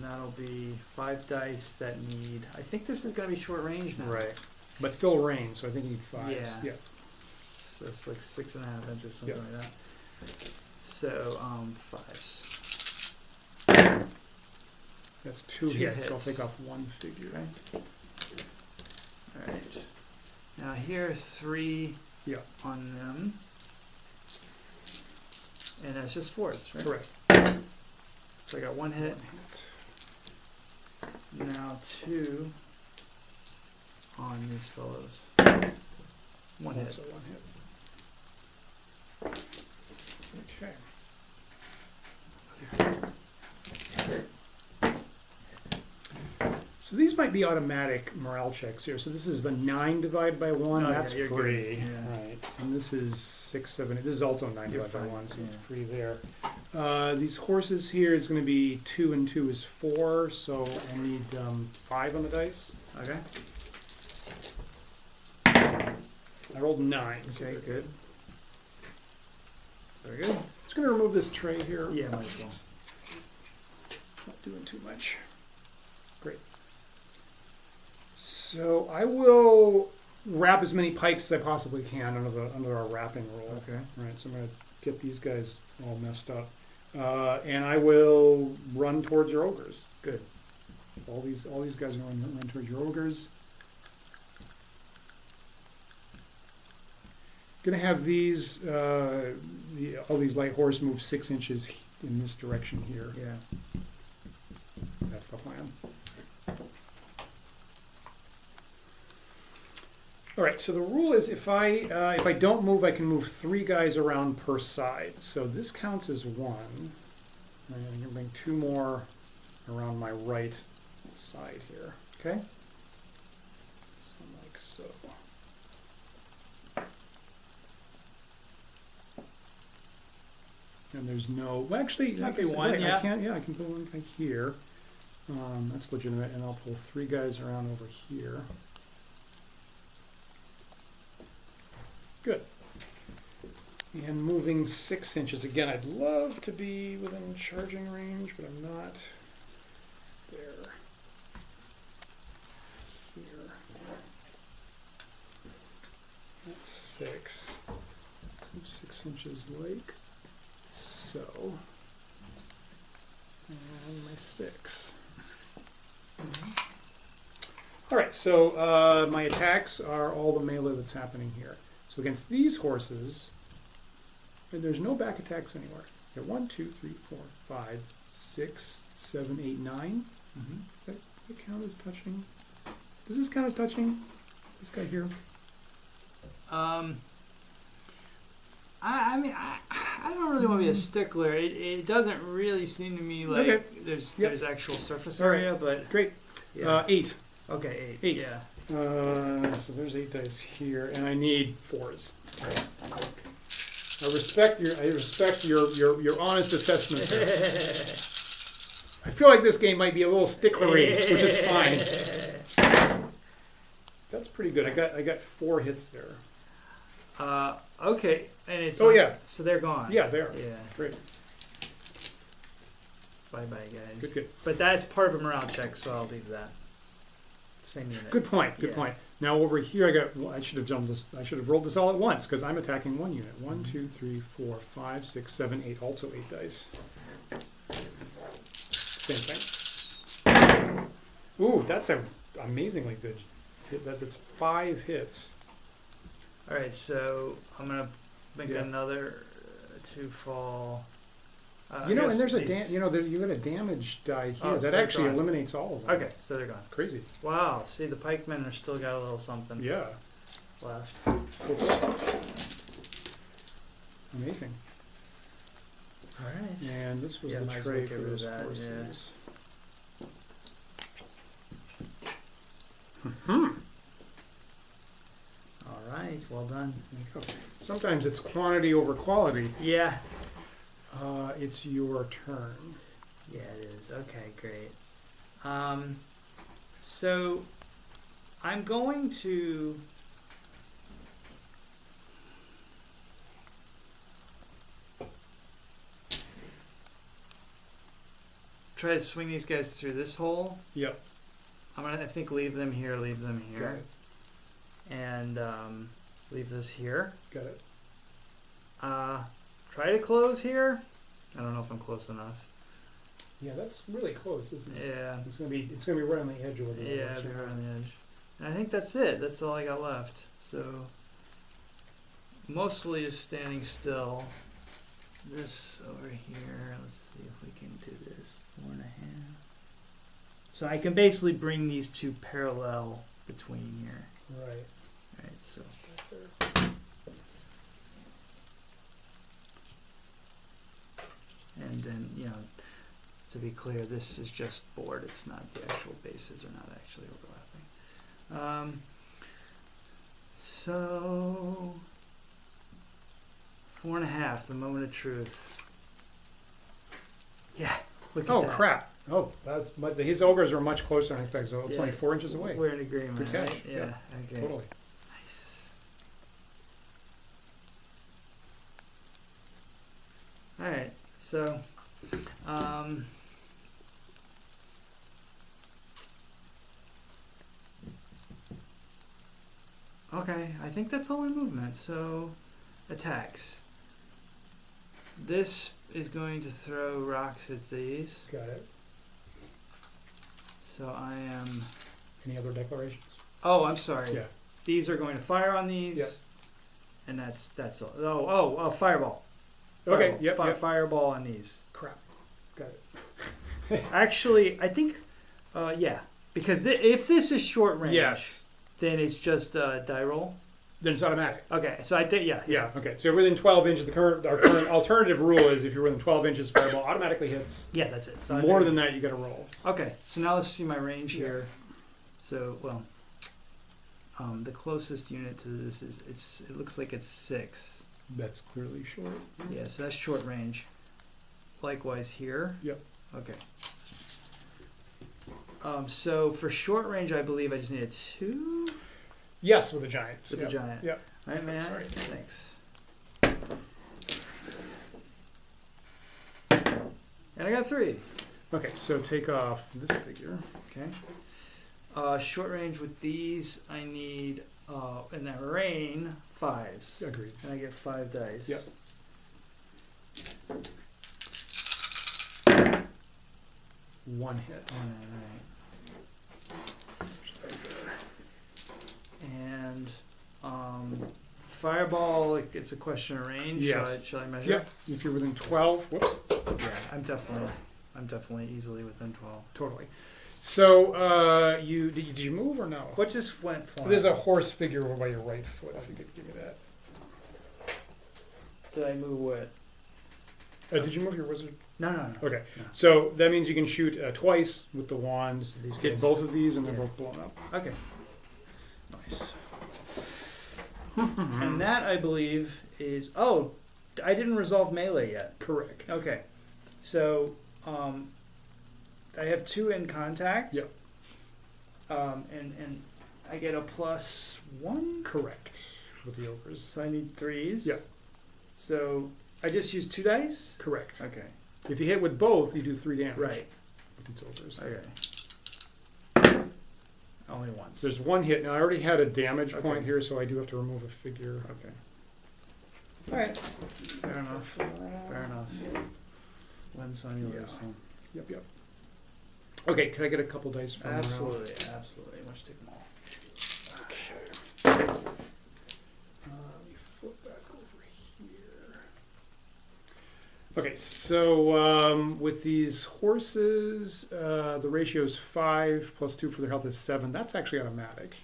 That'll be 5 dice that need. I think this is going to be short range now.
Right. But still range, so I think you need 5.
Yeah.
Yeah.
So it's like 6.5 inches, something
Yeah.
like that. So 5s.
That's 2
2
hits, so I'll
hits.
take off 1 figure.
Okay. All right. Now here are 3
Yeah.
on them, and that's just 4s, right?
Correct.
So I got 1 hit.
1 hit.
Now 2 on these fellows. 1 hit.
Also 1 hit. Okay. So these might be automatic morale checks here. So this is the 9 divided by 1.
Oh,
That's
yeah, you're
free.
good. Yeah.
Right. And this is 6, 7. This is also 9
You're
divided by
fine,
1, so
yeah.
it's free there. These horses here is going to be 2 and 2 is 4. So I need 5 on the dice.
Okay.
I rolled 9. so
Okay.
good.
Good. Very good.
Just going to remove this tray here.
Yeah, might as well.
Not doing too much. Great. So I will wrap as many pikes as I possibly can under our wrapping roll.
Okay.
All right, so I'm going to get these guys all messed up. And I will run towards your ogres.
Good.
All these guys are going to run towards your ogres. Going to have these all these light horse move 6 inches in this direction here.
Yeah.
That's the plan. All right. So the rule is if I don't move, I can move 3 guys around per side. So this counts as 1. And I'm going to bring 2 more around my right side here. Okay. So like so. And there's no. Well, actually, like I
be
said,
one,
right,
yeah.
I can put 1 guy here. That's legitimate, and I'll pull 3 guys around over here. Good. And moving 6 inches. Again, I'd love to be within charging range, but I'm not there. Here. That's 6. Move 6 inches like so. And my 6. All right, so my attacks are all the melee that's happening here. So against these horses, and there's no back attacks anywhere. You got 1, 2, 3, 4, 5, 6, 7, 8, 9. Does that count as touching? Does this count as touching? This guy here?
I mean, I don't really want to be a stickler. It doesn't really seem to me like
Okay.
there's actual surface
All right.
area, but
Great.
yeah.
8.
Okay, 8.
8.
Yeah.
So there's 8 dice here, and I need 4s. I respect your honest assessment there. I feel like this game might be a little sticklery, which is fine. That's pretty good. I got 4 hits there.
Okay, and it's
yeah.
so they're gone.
Yeah, they are.
Yeah.
Great.
Bye bye guys.
Good.
But that's part of a morale check, so I'll leave that. Same unit.
Good point. Good
Yeah.
point. Now over here, I should have jumped this. I should have rolled this all at once because I'm attacking 1 unit. 1, 2, 3, 4, 5, 6, 7, 8. Also 8 dice. Same thing. Ooh, that's an amazingly good hit. That's 5 hits.
All right, so I'm gonna make
Yeah.
another 2 fall.
And there's
these
you got a damage die here
Oh, so
that
they're
actually
gone.
eliminates all of them.
Okay, so they're gone.
Crazy.
Wow, see the pikemen are still got a little something
Yeah.
left.
Amazing.
All right.
And this was
Yeah,
the
might as
tray
well
for
get rid of
those
that, yeah.
horses.
All right, well done.
There you go. Sometimes it's quantity over quality.
Yeah.
It's your turn.
Yeah, it is. Okay, great. So I'm going to try to swing these guys through this hole.
Yep.
I'm gonna, I think, leave them here,
Got it.
and leave this here.
Got it.
Try to close here. I don't know if I'm close enough.
Yeah, that's really close, isn't it?
Yeah.
It's gonna be right on the edge of it.
Yeah, they're on the edge. And I think that's it. That's all I got left. So mostly is standing still. This over here. Let's see if we can do this. 4.5. So I can basically bring these two parallel between here.
Right.
Right. So and then to be clear, this is just board. It's not the actual bases are not actually overlapping. So 4.5, the moment of truth. Yeah, look at
Oh
that.
crap! Oh, his ogres were much closer than I expected. So it's
Yeah.
only 4 inches away.
We're in agreement,
Good catch.
right? Yeah, okay.
Totally.
Nice. Alright, so okay, I think that's all my movement. So attacks. This is going to throw rocks at these.
Got it.
So I am
Any other declarations?
Oh, I'm sorry.
Yeah.
These are going to fire on these.
Yeah.
And that's all. Oh, fireball.
Okay.
Fireball.
Yep.
Fireball on these.
Crap. Got it.
Actually, I think, yeah, because if this is short range,
Yes.
then it's just die roll.
Then it's automatic.
Okay, so I did, yeah.
Yeah. Okay. So you're within 12 inches. Our current alternative rule is if you're within 12 inches, fireball automatically hits.
Yeah, that's it. So
More than that, you got to roll.
Okay, so now let's see my range
Yeah.
here. So, well, the closest unit to this is it looks like it's 6.
That's clearly short.
Yeah, so that's short range. Likewise here.
Yep.
Okay. So for short range, I believe I just need a 2
Yes, with a giant.
with the giant.
Yep.
All right, man.
Sorry.
Thanks. And I got 3.
Okay, so take off this figure.
Okay. Short range with these, I need, in that rain, 5s.
Agreed.
And I get 5 dice.
Yep. One hit.
And fireball, it's a question of range.
Yes.
Shall I measure?
Yep. If you're within 12, whoops.
Yeah, I'm definitely easily within 12.
Totally. So did you move or no?
What just went flying?
There's a horse figure over by your right foot. If you could give me that.
Did I move what?
Did you move your wizard?
No.
Okay.
No.
So that means you can shoot twice with the wands.
These
Get
guys.
both of these, and they're
Yeah.
both blown up.
Okay.
Nice.
And that, I believe, is... Oh, I didn't resolve melee yet.
Correct.
Okay. So, I have 2 in contact.
Yep.
And I get a +1.
Correct. With the ogres.
So I need 3s.
Yep.
So I just use 2 dice?
Correct.
Okay.
If you hit with both, you do 3 damage.
Right.
With these ogres.
Okay. Only once.
There's 1 hit. Now I already had a damage
Okay.
point here, so I do have to remove a figure.
Okay. Alright. Fair enough. Fair enough. When's on
Yeah.
yours?
Yep. Okay, can I get a couple dice from
Absolutely. Let's take them all.
Okay. Let me flip back over here. Okay, so with these horses, the ratio is 5 plus 2 for their health is 7. That's actually automatic.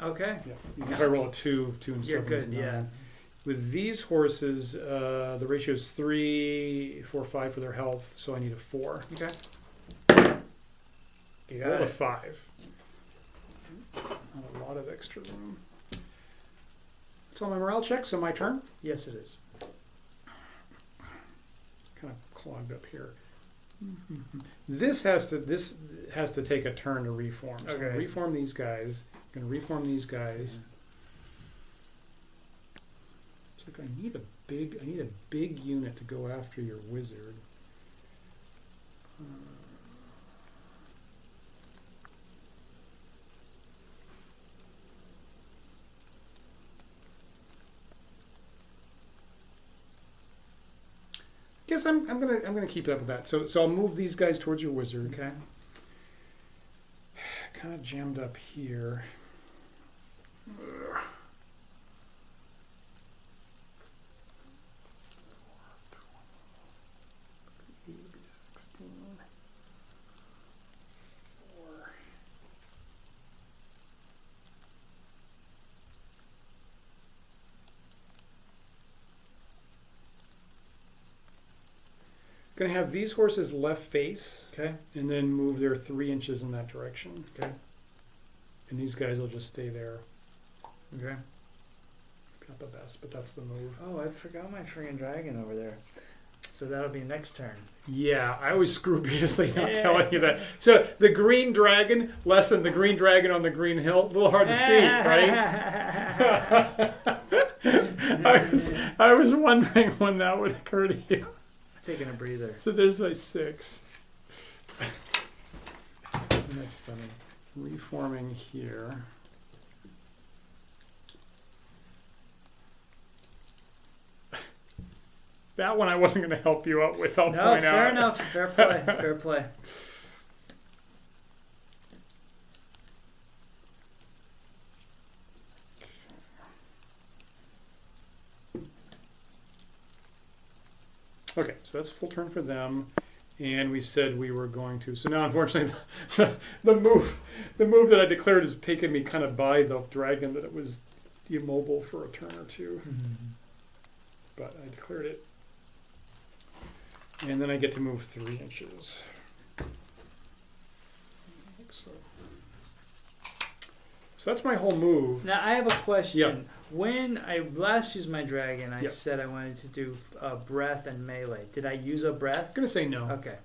Okay.
Yeah. If I roll a 2, 2 and
You're
7 is
good,
9.
yeah.
With these horses, the ratio is 3, 4, 5 for their health, so I need a 4.
Okay.
You
Got
got a
it.
5. A lot of extra room. So my morale check, so my turn.
Yes, it is.
Kind of clogged up here. This has to take a turn to reform. So I'm gonna
Okay.
reform these guys. I'm gonna reform these guys. It's like I need a big unit to go after your wizard. Guess I'm gonna keep up with that. So I'll move these guys towards your wizard.
Okay.
Kind of jammed up here. Ugh. Going to have these horses left face,
Okay.
and then move their 3 inches in that direction.
Okay.
And these guys will just stay there.
Okay.
Not the best, but that's the move.
Oh, I forgot my friggin' dragon over there. So that'll be next turn.
Yeah, I was scrupulously not telling you that. So the green dragon, lesson, the green dragon on the green hill, a little hard to see, right? I was wondering when that would occur to you.
It's taking a breather.
So there's like 6. That's funny. Reforming here. That one I wasn't going to help you out with, I'll
No,
point
fair
out.
enough. Fair play. Fair play.
Okay, so that's full turn for them. And we said we were going to. So now, unfortunately, the move that I declared has taken me kind of by the dragon that it was immobile for a turn or 2. But I declared it. And then I get to move 3 inches. Like so. So that's my whole move.
Now I have a question.
Yeah.
When I last used my dragon, I
Yep.
said I wanted to do breath and melee. Did I use a breath?
I'm gonna say no.
Okay.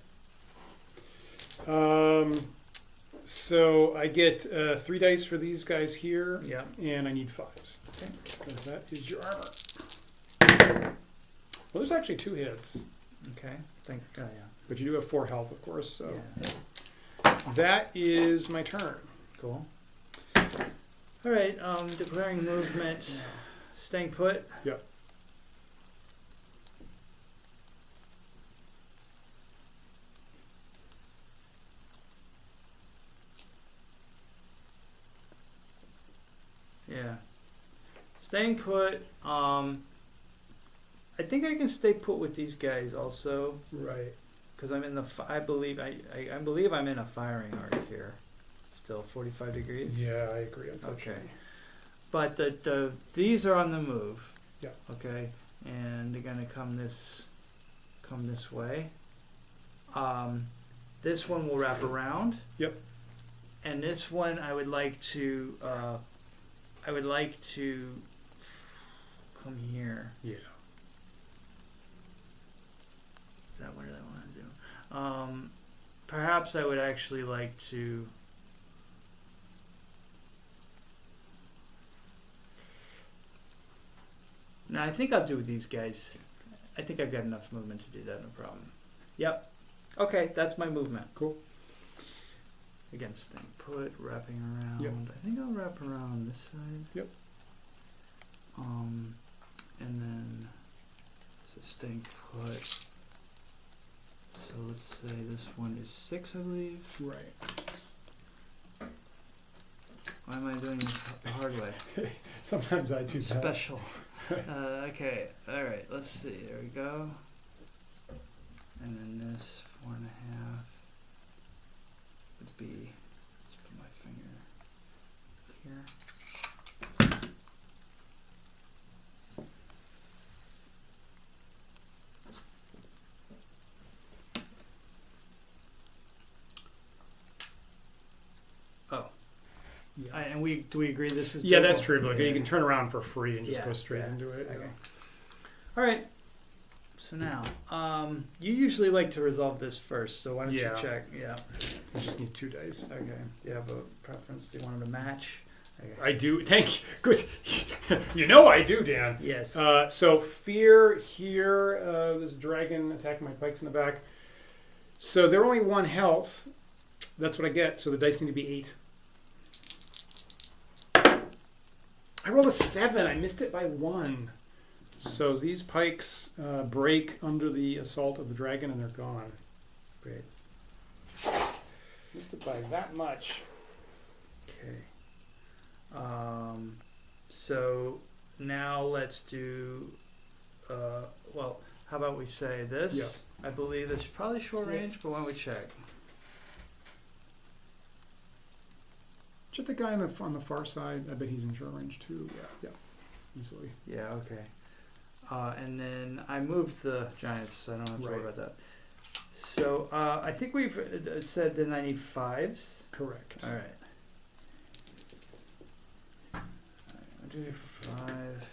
So I get 3 dice for these guys here.
Yeah.
And I need 5s.
Okay.
Because that is your armor. Well, there's actually 2 hits.
Okay. Yeah.
But you do have 4 health, of course. So
Yeah.
that is my turn.
Cool. All right. Declaring movement. Staying put.
Yep.
Yeah. Staying put. I think I can stay put with these guys also,
Right.
because I'm in the. I believe I'm in a firing arc here. Still 45 degrees.
Yeah, I agree. Unfortunately.
Okay. But these are on the move.
Yeah.
Okay. And they're gonna come this way. This one will wrap around.
Yep.
And this one I would like to come here.
Yeah.
Is that what I want to do? Perhaps I would actually like to. No, I think I'll do these guys. I think I've got enough movement to do that, no problem. Yep. Okay, that's my movement.
Cool.
Again, staying put, wrapping around.
Yep.
I think I'll wrap around this side.
Yep.
And then so staying put. So let's say this one is 6, I believe.
Right.
Why am I doing this the hard way?
Sometimes I do that.
Special. Okay. All right. Let's see. There we go. And then this 4.5 would be. Let's put my finger here. Oh.
Yeah.
And do we agree this is?
Yeah,
doable?
that's true. Like,
Yeah.
you can turn around for free and just
Yeah,
go straight
yeah.
into it.
Okay. All right. So now, you usually like to resolve this first. So why don't
Yeah.
you check? Yeah.
I just need 2 dice.
Okay. Do you have a preference? Do you want them to match? Okay.
I do. Thank you. Good. You know I do, Dan.
Yes.
So fear here. This dragon attacking my pikes in the back. So they're only 1 health. That's what I get. So the dice need to be 8. I rolled a 7. I missed it by 1. So these pikes break under the assault of the dragon and they're gone.
Great.
Missed it by that much.
Okay. So now let's do. Well, how about we say this?
Yeah.
I believe it's probably short range, but why don't we check?
Check the guy on the far side. I bet he's in short range too. Yeah. Easily.
Yeah. Okay. And then I moved the giants, so I don't have to worry
Right.
about that. So I think we've said the 95s.
Correct.
All right. 1, 2, 5.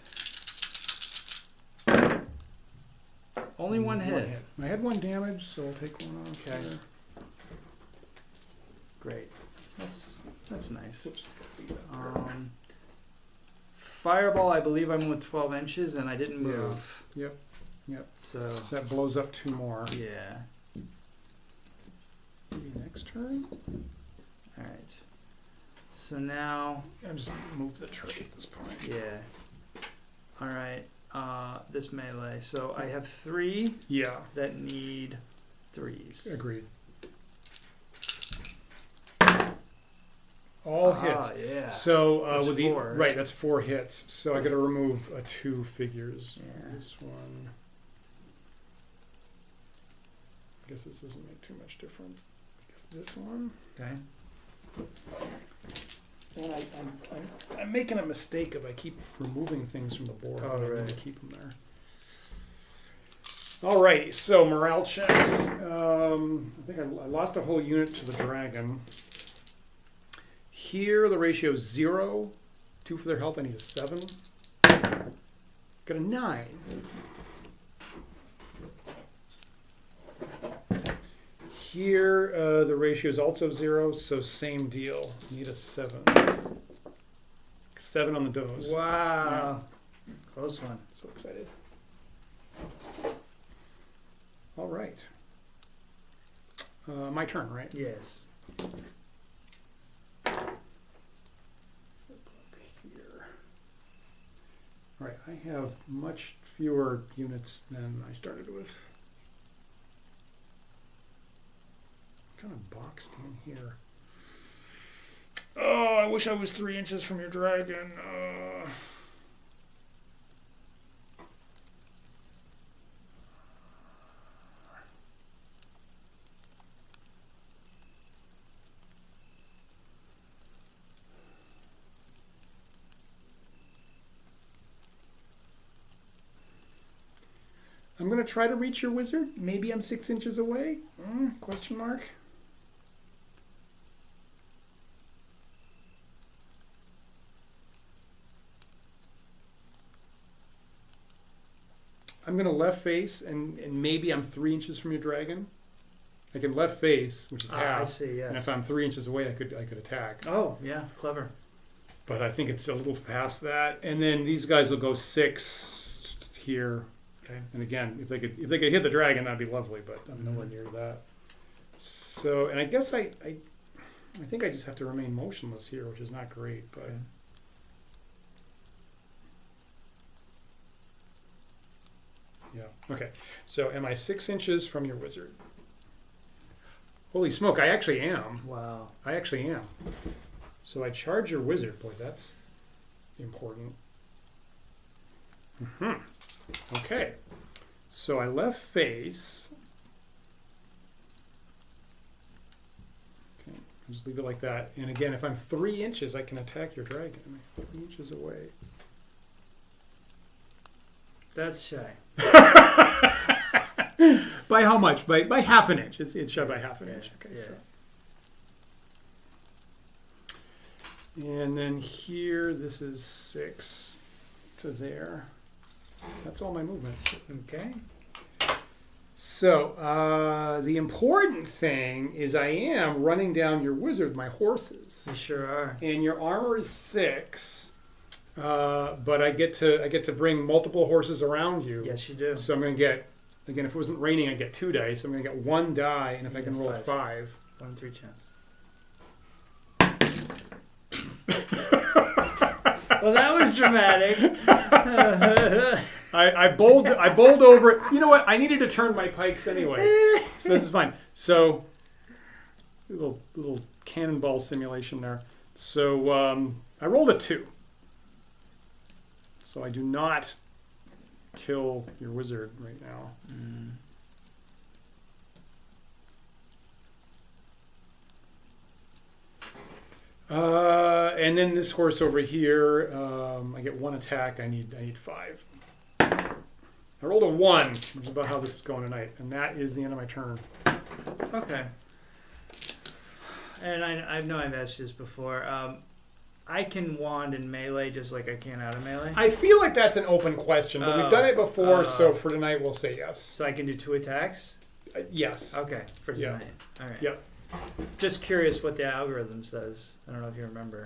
Only one hit.
I had 1 damage, so I'll take 1 off.
Okay.
There.
Great. That's nice.
Oops.
Fireball, I believe I'm with 12 inches, and I didn't move.
Yep.
So
So that blows up 2 more.
yeah.
Maybe next turn.
All right. So now,
I'll just move the tray at this point.
yeah. All right. This melee. So I have 3
Yeah.
that need 3s.
Agreed. All hits.
Yeah.
So
That's
with
4,
right, that's 4 hits. So I got to remove 2 figures.
Yeah.
This one. I guess this doesn't make too much difference. I guess this one.
Okay.
And I'm making a mistake if I keep removing things from the board.
Oh,
I need
right.
to keep them there. Alrighty, so morale checks. I think I lost a whole unit to the dragon. Here the ratio is 0. 2 for their health. I need a 7. Got a 9. here, the ratio is also 0, so same deal. Need a 7. 7 on the dose.
Wow. Yeah. Close one.
So excited. All right. My turn, right?
Yes.
Here. All right, I have much fewer units than I started with. Kind of boxed in here. Oh, I wish I was 3 inches from your dragon. I'm going to try to reach your wizard. Maybe I'm 6 inches away? Question mark. I'm going to left face, and maybe I'm 3 inches from your dragon. I can left face, which is half.
I see, yes.
And if I'm 3 inches away, I could attack.
Oh, yeah, clever.
But I think it's a little past that. And then these guys will go 6 here.
Okay.
And again, if they could hit the dragon, that'd be lovely. But I'm nowhere near that. So, and I guess I think I just have to remain motionless here, which is not great. But. Okay. Yeah. Okay. So, am I 6 inches from your wizard? Holy smoke! I actually am.
Wow.
I actually am. So I charge your wizard. Boy, that's important. Okay. So I left face. Okay. I'll just leave it like that. And again, if I'm 3 inches, I can attack your dragon. I'm 3 inches away.
That's shy.
By how much? By half an inch. It's shy by half an inch. Okay.
Yeah.
So. And then here, this is 6 to there. That's all my movement.
Okay.
So the important thing is I am running down your wizard, my horses.
You sure are.
And your armor is 6, but I get to bring multiple horses around you.
Yes, you do.
So I'm going to get, again, if it wasn't raining, I'd get 2 dice. I'm going to get 1 die, and if I can roll 5.
1 in 3 chance. Well, that was dramatic.
I bowled over it. You know what? I needed to turn my pikes anyway, so this is fine. So little cannonball simulation there. So I rolled a 2. So I do not kill your wizard right now. And then this horse over here, I get 1 attack. I need 5. I rolled a 1, which is about how this is going tonight, and that is the end of my turn.
Okay. And I know I've asked this before. I can wand in melee just like I can out of melee.
I feel like that's an open question, but we've done it before, so for tonight we'll say yes.
So I can do 2 attacks?
Yes.
Okay, for tonight. All right.
Yep.
Just curious what the algorithm says. I don't know if you remember.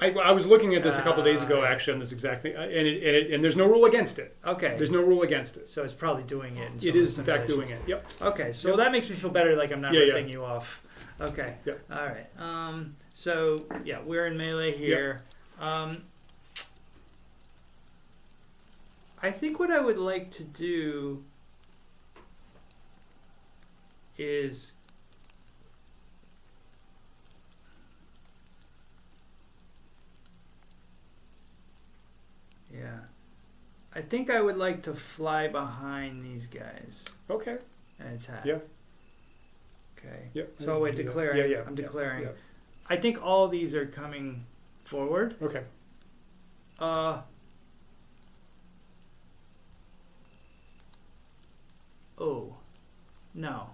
I was looking at this a couple days ago, actually, on this exact thing, and there's no rule against it.
Okay.
There's no rule against it.
So it's probably doing it.
It is, in fact, doing it. Yep.
Okay, so that makes me feel better, like I'm not ripping you off. Okay.
Yep.
All right. So, yeah, we're in melee here. Yep. I think what I would like to do is... Yeah. I think I would like to fly behind these guys.
Okay.
And attack.
Yeah.
Okay.
Yep.
So wait, declaring.
Yeah.
I'm declaring.
Yeah.
I think all these are coming forward.
Okay.
Oh. No.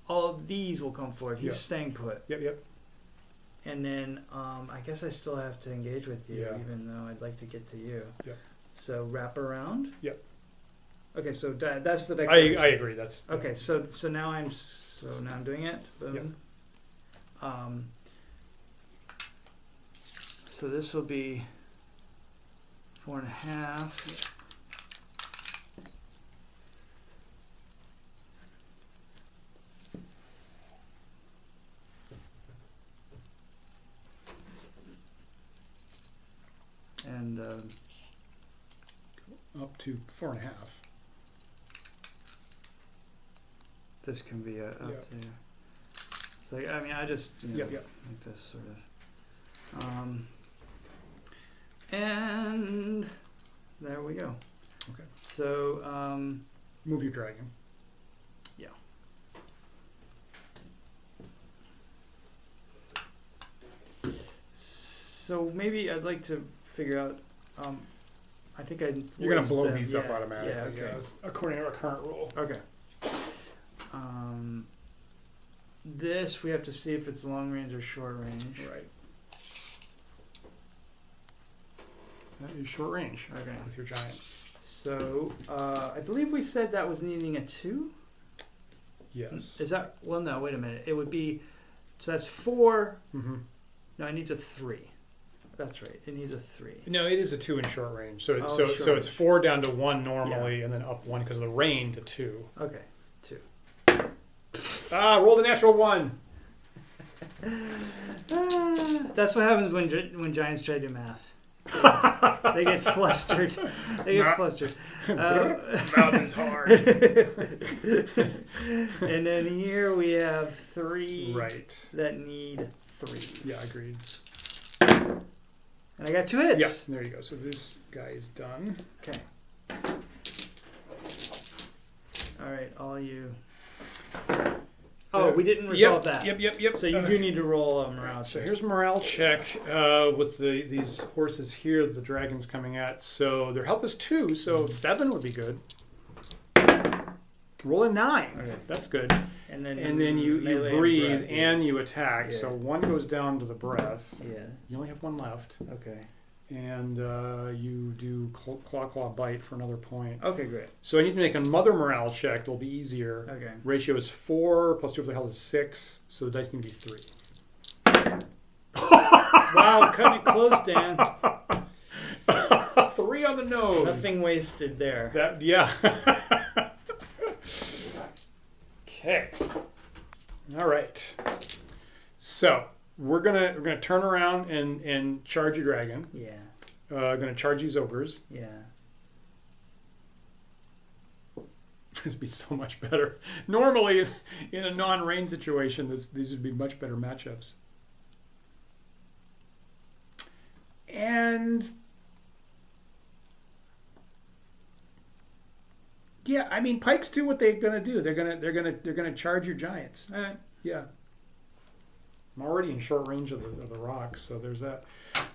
All of these will come forward. He's staying put.
Yep.
And then I guess I still have to engage with you,
Yeah.
even though I'd like to get to you.
Yep.
So wrap around.
Yep.
Okay, so that's the declaration.
I agree. That's
okay. So now I'm So now I'm doing it. Boom.
Yep.
So this will be 4.5. And
up to 4.5.
this can be up
Yep.
to. So I mean, I just
Yep.
like this sort of. And there we go.
Okay.
So
Move your dragon.
yeah. So maybe I'd like to figure out. I think I.
You're going to blow
them.
these up automatically.
Yeah. Okay.
According to our current rule.
Okay. This we have to see if it's long range or short range.
Right. That is short range.
Okay.
With your giant.
So I believe we said that was needing a 2.
Yes.
Is that? Well, no. Wait a minute. It would be. So that's 4.
Mm-hmm.
No, it needs a 3. That's right. It needs a 3.
No, it is a 2 in short range. So
Oh,
so
short
so it's
range.
4 down to 1 normally, and then up 1 because of the rain to 2.
Okay. 2.
Rolled a natural 1.
That's what happens when giants try to do math. They get flustered. They get flustered.
Mouth is hard.
And then here we have 3
Right.
that need 3s.
Yeah, agreed.
And I got 2 hits.
Yeah, there you go. So this guy is done.
Okay. All right, all you. Oh, we didn't resolve that.
Yep.
So you do need to roll a morale
So
check.
here's morale check with these horses here. The dragon's coming at. So their health is 2. So 7 would be good. Roll a 9.
Okay.
That's good.
And then
you
melee and
breathe
breath,
and you attack.
Yeah.
So 1 goes down to the breath.
Yeah.
You only have 1 left.
Okay.
And you do claw bite for another point.
Okay, great.
So I need to make another morale check. It'll be easier.
Okay.
Ratio is 4 plus 2 for the health is 6. So the dice need to be 3.
Wow, cutting it close, Dan.
3 on the nose.
Nothing wasted there.
That yeah. Okay. All right. So we're gonna turn around and charge your dragon.
Yeah.
Gonna charge these ogres.
Yeah.
It'd be so much better. Normally, in a non-rain situation, these would be much better matchups. And yeah, I mean, pikes do what they're gonna do. They're gonna charge your giants.
All right.
Yeah. I'm already in short range of the rocks, so there's that.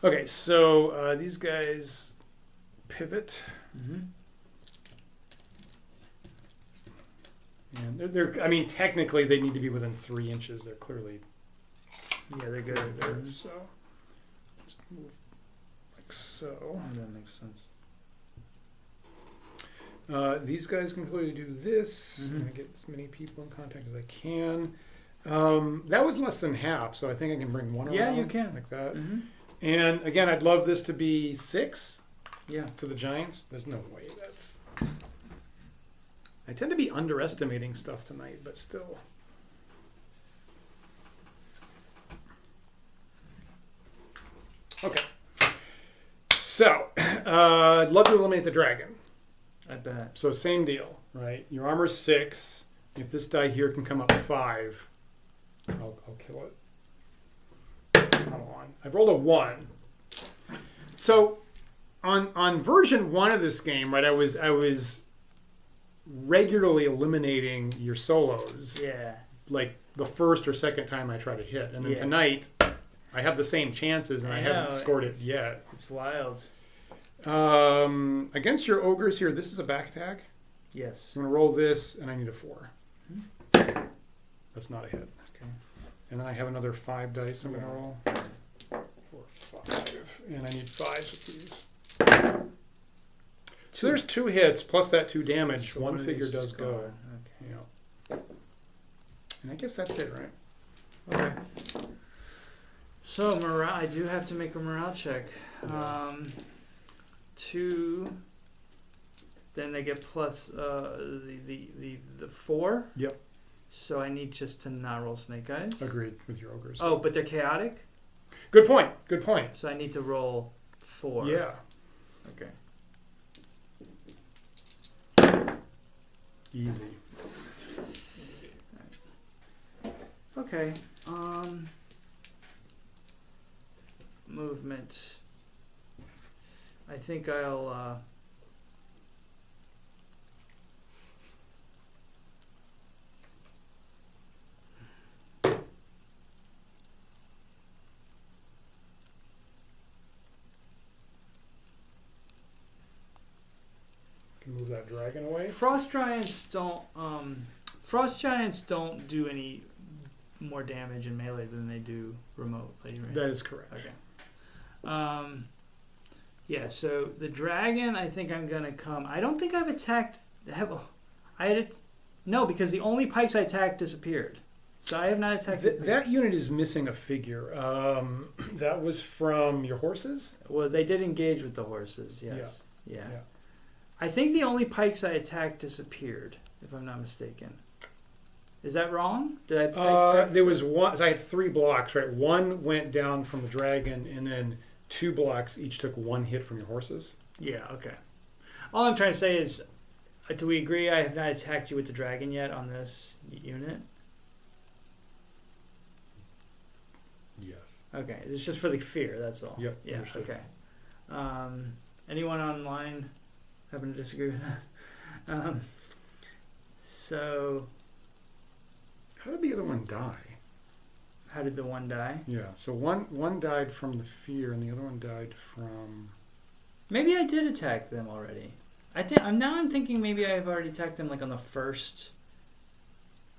Okay, so these guys pivot.
Mm-hmm.
And they're I mean, technically they need to be within 3 inches. They're clearly
Yeah, they're good.
there. So just move like so.
Oh, that makes sense.
These guys can clearly do this.
Mhm.
I'm gonna get as many people in contact as I can. That was less than half, so I think I can bring one around.
Yeah, you can.
like that.
Mm-hmm.
And again, I'd love this to be 6
Yeah.
to the giants. There's no way that's. I tend to be underestimating stuff tonight, but still. Okay. So, I'd love to eliminate the dragon.
I bet.
So same deal, right? Your armor's 6. If this die here can come up 5, I'll kill it. Come on. I've rolled a 1. So on version 1 of this game, right, I was regularly eliminating your solos.
Yeah.
Like the first or second time I try to hit. And then
Yeah.
tonight I have the same chances and I haven't
know,
scored it yet.
It's wild.
Against your ogres here, this is a back attack.
Yes.
I'm going to roll this, and I need a 4. That's not a hit.
Okay.
And then I have another 5 dice I'm going to roll. 4, 5. And I need 5s with these. So there's 2 hits, plus that 2 damage.
So
one
one of
figure
these
does
is
go.
gone. Okay.
You And I guess that's it, right?
Okay. So morale, I do have to make a morale check. 2. Then they get plus the 4.
Yep.
So I need just to not roll snake eyes.
Agreed with your ogres.
Oh, but they're chaotic.
Good point. Good point.
So I need to roll 4.
Yeah.
Okay.
Easy.
Okay. Movement. I think I'll
Can move that dragon away.
Frost giants don't do any more damage in melee than they do remotely, right?
That is correct.
Okay. Yeah, so the dragon, I think I'm going to come. I don't think I've attacked... No, because the only pikes I attacked disappeared. So I have not attacked...
That unit is missing a figure. That was from your horses?
Well, they did engage with the horses, yes. Yeah. I think the only pikes I attacked disappeared, if I'm not mistaken. Is that wrong? Did I attack
there was one... So I had 3 blocks, right? 1 went down from the dragon, and then 2 blocks each took 1 hit from your horses.
Yeah, okay. All I'm trying to say is, do we agree I have not attacked you with the dragon yet on this unit?
Yes.
Okay, it's just for the fear, that's all.
Yep.
Yeah,
understood.
okay. Anyone online happen to disagree with that? So...
How did the other one die?
How did the one die?
Yeah, so one died from the fear, and the other one died from...
Maybe I did attack them already. I'm thinking maybe I've already attacked them like on the first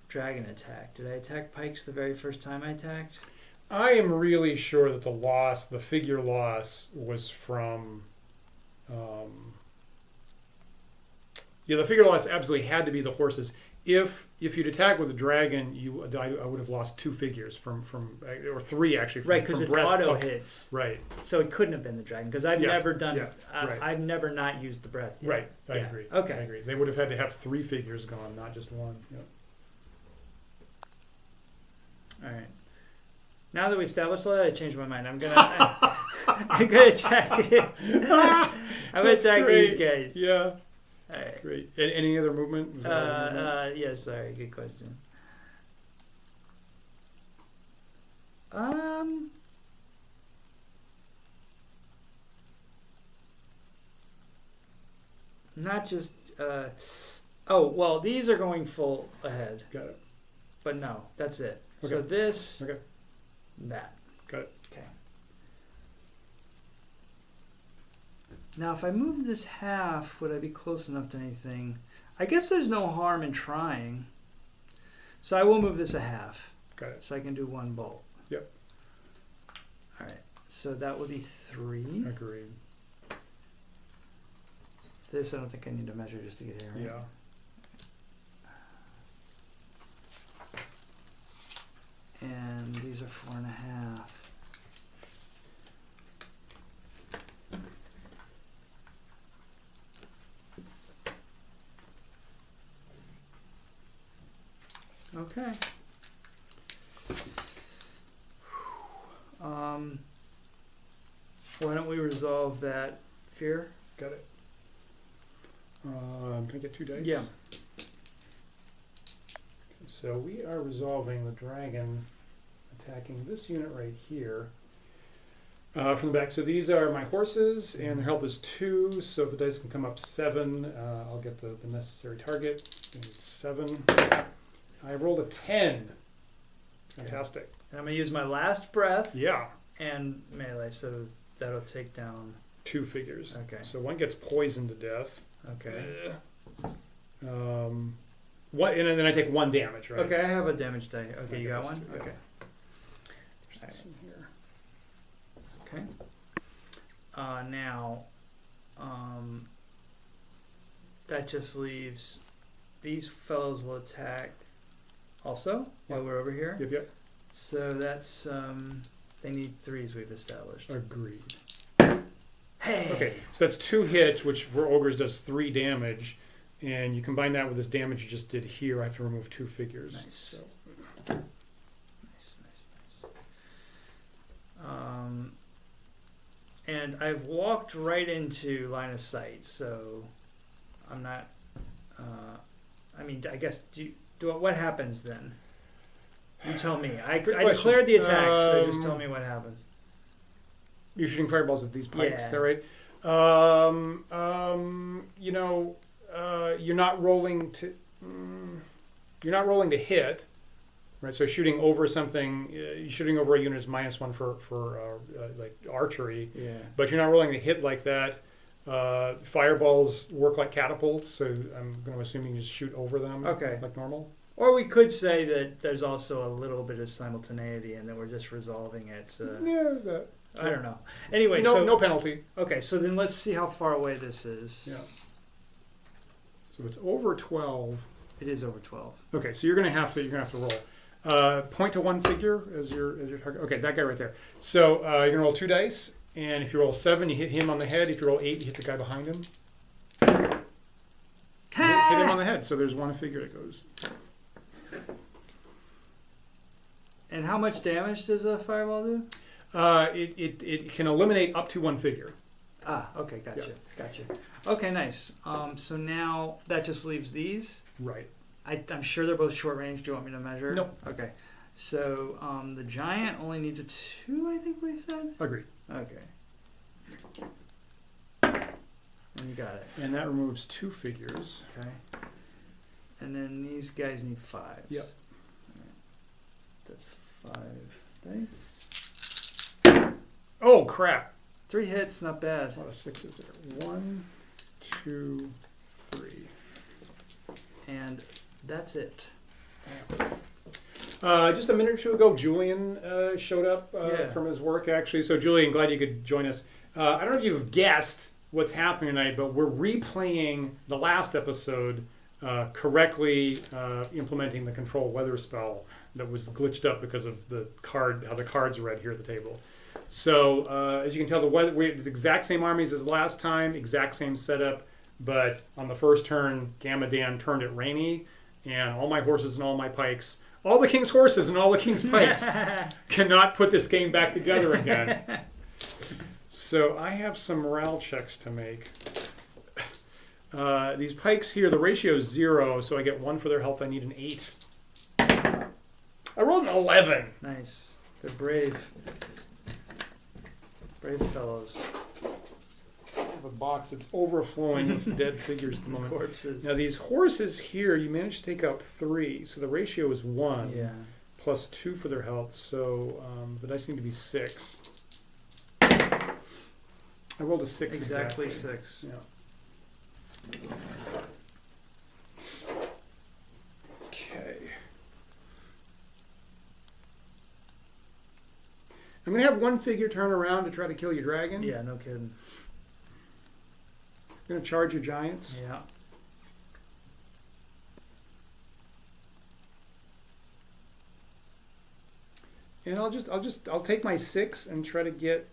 dragon attack. Did I attack pikes the very first time I attacked?
I am really sure that the figure loss was from... the figure loss absolutely had to be the horses. If you'd attack with a dragon, I would have lost 2 figures from or 3 actually.
Right, because it's auto
plus,
hits.
Right.
So it couldn't have been the dragon because I've never done.
Yeah, right.
I've never not used the breath yet.
Right. I agree.
Okay.
I agree. They would have had to have 3 figures gone, not just 1. Yep.
All right. Now that we established all that, I changed my mind. I'm gonna attack it. I'm gonna attack these guys.
Yeah.
All right.
Great. Any other movement?
Yeah, sorry. Good question. Not just... oh, well, these are going full ahead.
Got it.
But no, that's it.
Okay.
So this...
Okay.
That.
Got it.
Okay. Now, if I move this half, would I be close enough to anything? I guess there's no harm in trying. So I will move this a half.
Got it.
So I can do 1 bolt.
Yep.
All right. So that would be 3.
Agreed.
This I don't think I need to measure just to get here, right?
Yeah.
And these are 4.5. Okay. Why don't we resolve that fear?
Got it. Can I get 2 dice?
Yeah.
So we are resolving the dragon attacking this unit right here from the back. So these are my horses, and their health is 2. So if the dice can come up 7, I'll get the necessary target. And it's 7. I rolled a 10. Fantastic.
And I'm going to use my last breath
Yeah.
and melee, so that'll take down...
2 figures.
Okay.
So one gets poisoned to death.
Okay.
What? And then I take 1 damage, right?
Okay, I have a damage die. Okay, you got
those
1?
2, yeah.
Okay.
There's this in here.
Okay. Now, that just leaves... These fellows will attack also while we're over here.
Yep.
So that's they need 3s we've established.
Agreed.
Hey.
Okay, so that's 2 hits, which for ogres does 3 damage, and you combine that with this damage you just did here. I have to remove 2 figures.
Nice.
So.
Nice. And I've walked right into line of sight, so I'm not. I mean, I guess what happens then? You tell me. I declared the attack, so just tell me what happens.
You're shooting fireballs at these pikes,
Yeah.
is that right? You're not rolling to hit, right? So shooting over something, shooting over a unit is -1 for like archery.
Yeah.
But you're not rolling to hit like that. Fireballs work like catapults, so I'm going to assume you can just shoot over them,
Okay.
like normal.
Or we could say that there's also a little bit of simultaneity, and that we're just resolving it.
Yeah, there's that.
I don't know. Anyway,
No penalty.
Okay, so then let's see how far away this is.
Yeah. So it's over 12.
It is over 12.
Okay, so you're gonna have to roll. Point to one figure as your target. Okay, that guy right there. So you're gonna roll 2 dice, and if you roll 7, you hit him on the head. If you roll 8, you hit the guy behind him. Hit him on the head. So there's 1 figure that goes.
And how much damage does a fireball do?
It can eliminate up to 1 figure.
Okay, gotcha. Okay, nice. So now that just leaves these.
Right.
I'm sure they're both short range. Do you want me to measure?
Nope.
Okay. So the giant only needs a 2, I think we said?
Agreed.
Okay. And you got it.
And that removes 2 figures.
Okay. And then these guys need 5s.
Yep.
That's 5 dice.
Oh, crap.
3 hits, not bad.
A lot of 6s there. 1, 2, 3.
And that's it.
Just a minute or 2 ago, Julian showed up from his work, actually. So, Julian, glad you could join us. I don't know if you've guessed what's happening tonight, but we're replaying the last episode, correctly implementing the control weather spell that was glitched up because of how the cards read here at the table. So, as you can tell, the weather, it's the exact same armies as last time, exact same setup, but on the first turn, Gamma Dan turned it rainy, and all my horses and all my pikes, all the king's horses and all the king's pikes cannot put this game back together again. So I have some morale checks to make. These pikes here, the ratio is 0, so I get 1 for their health. I need an 8. I rolled an 11.
Nice. They're brave. Brave fellows.
I have a box that's overflowing with dead figures at the moment.
Corpses.
Now these horses here, you managed to take out 3, so the ratio is 1.
Yeah.
Plus 2 for their health, so the dice need to be 6. I rolled a 6 exactly.
6.
Yeah. Okay. I'm going to have 1 figure turn around to try to kill your dragon.
Yeah, no kidding.
I'm going to charge your giants.
Yeah.
And I'll take my 6 and try to get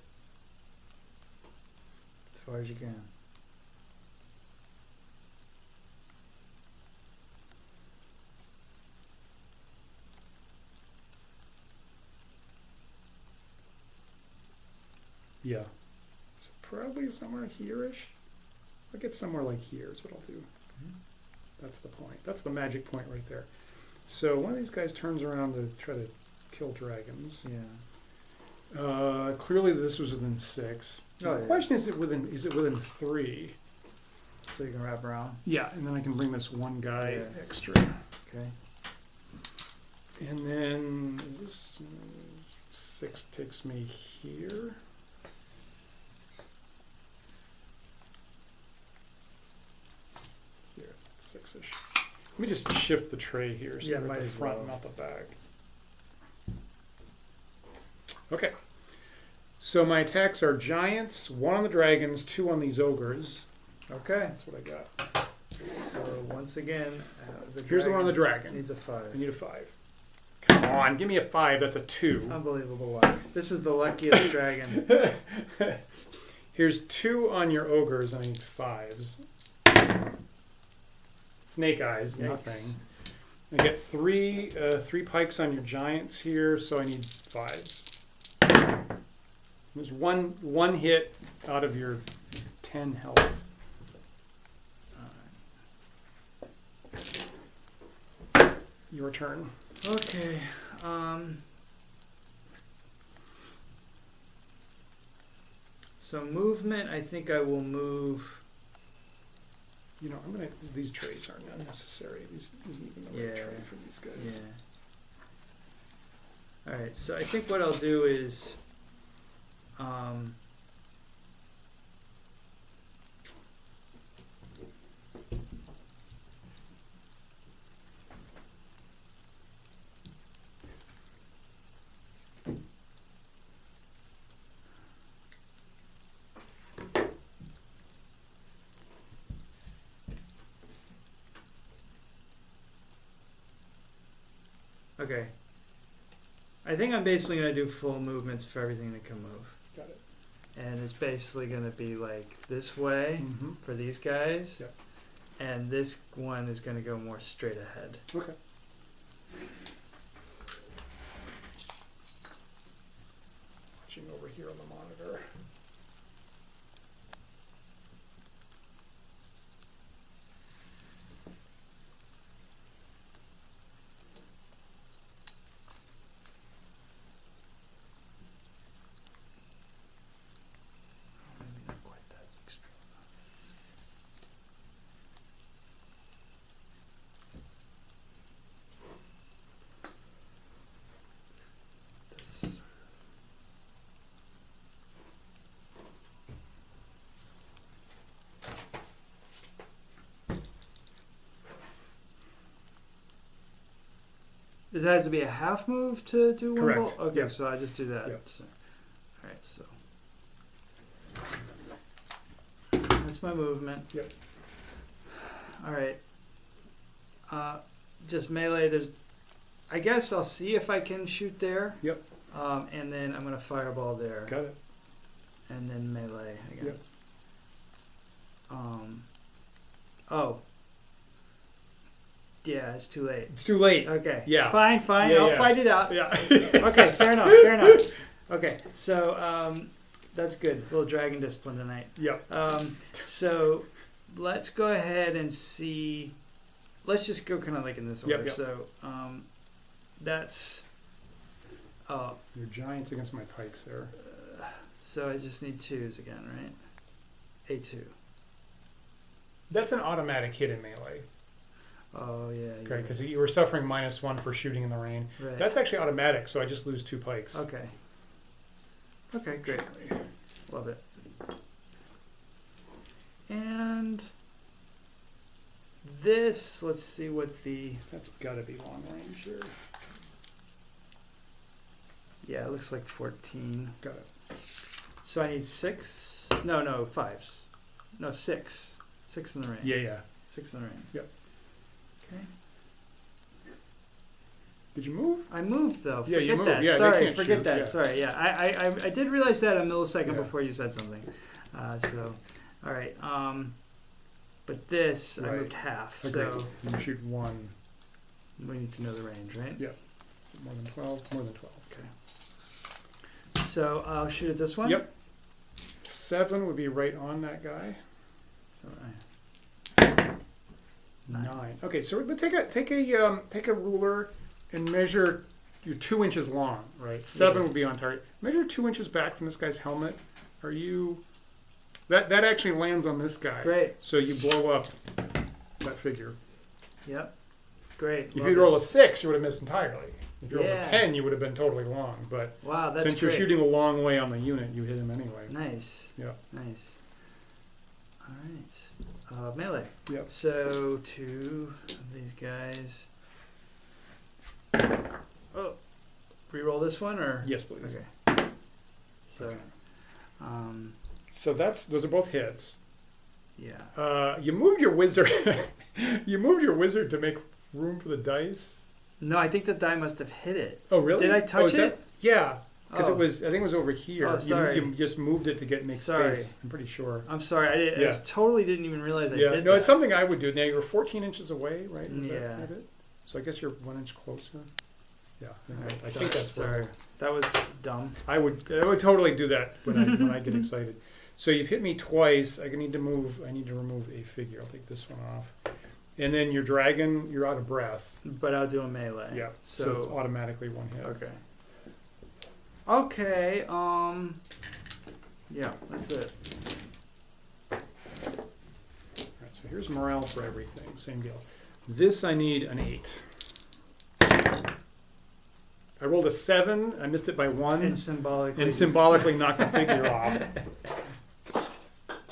As far as you can.
Yeah. So probably somewhere here-ish. I'll get somewhere like here is what I'll do.
Mm-hmm.
That's the point. That's the magic point right there. So one of these guys turns around to try to kill dragons.
Yeah.
Clearly this was within 6.
Oh,
The
yeah.
question is it within 3?
So you can wrap around.
Yeah, and then I can bring this one guy
Yeah.
extra.
Okay.
And then is this 6 takes me here? Here, 6-ish. Let me just shift the tray here so
Yeah,
we're
might
at the
as
front,
well.
not the back. Okay. So my attacks are giants, 1 on the dragons, 2 on these ogres.
Okay.
That's what I got.
So once again,
Here's the one on the dragon.
Needs a 5.
I need a 5. on, give me a 5. That's a 2.
Unbelievable luck. This is the luckiest dragon.
Here's 2 on your ogres. I need 5s. Snake eyes,
Yikes.
nothing. I get 3 pikes on your giants here, so I need 5s. There's one hit out of your 10 health. Your turn.
Okay. So movement, I think I will move.
You know, these trays aren't unnecessary. These isn't even the right tray for these guys.
Yeah. All right. So I think what I'll do is, okay. I think I'm basically going to do full movements for everything that can move.
Got it.
And it's basically going to be like this way for these guys.
Yep.
And this one is going to go more straight ahead.
Okay. Watching over here on the monitor.
Maybe not quite that extreme. This. This has to be a half move to do one
Correct.
ball? Okay,
Yep.
so I just do that.
Yep.
So, all right, so that's my movement.
Yep.
All right. Just melee. There's. I guess I'll see if I can shoot there.
Yep.
And then I'm gonna fireball there.
Got it.
And then melee again.
Yep.
Oh. Yeah, it's too late.
It's too late.
Okay.
Yeah.
Fine.
Yeah,
I'll
yeah.
fight it out.
Yeah.
Okay, fair enough. Okay, so that's good. A little dragon discipline tonight.
Yep.
So let's go ahead and see. Let's just go kind of like in this order.
Yep.
So that's.
Your giants against my pikes there.
So I just need 2s again, right? A2.
That's an automatic hit in melee.
Oh yeah.
Okay, because you were suffering -1 for shooting in the rain.
Right.
That's actually automatic, so I just lose 2 pikes.
Okay. Okay, great. Love it. And this, let's see what the.
That's got to be long range there.
Yeah, it looks like 14.
Got it.
So I need 6. No, 5s. No, 6. 6 in the range.
Yeah.
6 in the range.
Yep.
Okay.
Did you move?
I moved though.
Yeah, you
Forget
moved.
that.
Yeah, they
Sorry,
can't
forget
shoot.
that.
Yeah.
Sorry. Yeah, I did realize that a millisecond
Yeah.
before you said something. So, all right. But this I
Right.
moved half.
Agreed.
So
You shoot 1.
we need to know the range, right?
Yeah. More than 12. More than 12.
Okay. So I'll shoot at this one.
Yep. 7 would be right on that guy.
So
9. Okay, so let's take a ruler and measure. You're 2 inches long, right? 7
Yeah.
would be on target. Measure 2 inches back from this guy's helmet. Are you? That actually lands on this guy.
Great.
So you blow up that figure.
Yep. Great.
If
Love
you'd
it.
roll a 6, you would have missed entirely. If you roll
Yeah.
a 10, you would have been totally long. But
Wow, that's
since
great.
you're shooting a long way on the unit, you hit him anyway.
Nice.
Yeah.
Nice. All right. Melee.
Yep.
So 2 of these guys. Oh, re-roll this one or?
Yes, please.
Okay. So,
Okay.
um,
So those are both hits.
yeah.
You moved your wizard. You moved your wizard to make room for the dice.
No, I think the die must have hit it.
Oh, really?
Did I touch
is
it?
Yeah, because
Oh.
it was. I think it was over here.
Oh, sorry.
You just moved it to make
Sorry.
space. I'm pretty sure.
I'm sorry. I
Yeah.
totally didn't even realize I
Yeah,
did
no,
that.
it's something I would do. Now you're 14 inches away, right? Is
Yeah.
that it? So I guess you're 1 inch closer. Yeah,
Alright,
I think that's
sorry. That was dumb.
I would totally do that when I get excited. So you've hit me twice. I need to remove a figure. I'll take this one off. And then your dragon, you're out of breath.
But I'll do a melee.
Yeah. So it's automatically one hit.
Okay. Okay. Yeah, that's it.
All right. So here's morale for everything. Same deal. This I need an 8. I rolled a 7. I missed it by 1.
And
symbolically knocked the figure off.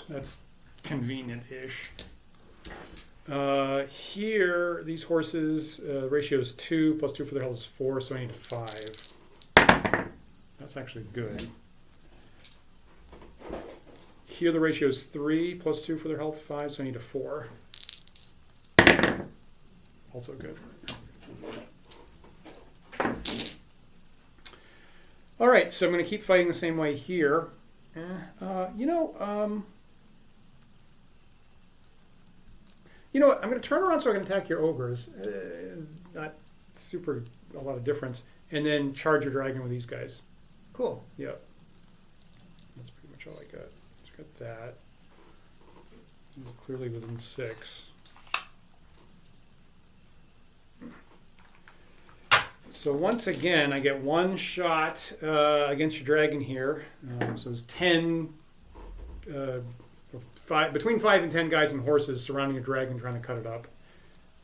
That's convenient-ish. Here, these horses, ratio is 2, plus 2 for their health is 4, so I need a 5. That's actually good. Here, the ratio is 3, plus 2 for their health, 5, so I need a 4. Also good. All right, so I'm going to keep fighting the same way here. You know what? I'm going to turn around so I can attack your ogres. Not super a lot of difference. And then charge your dragon with these guys.
Cool.
Yep. That's pretty much all I got. Just got that. We're clearly within 6. So once again, I get 1 shot against your dragon here. So it's 10... between 5 and 10 guys and horses surrounding a dragon trying to cut it up.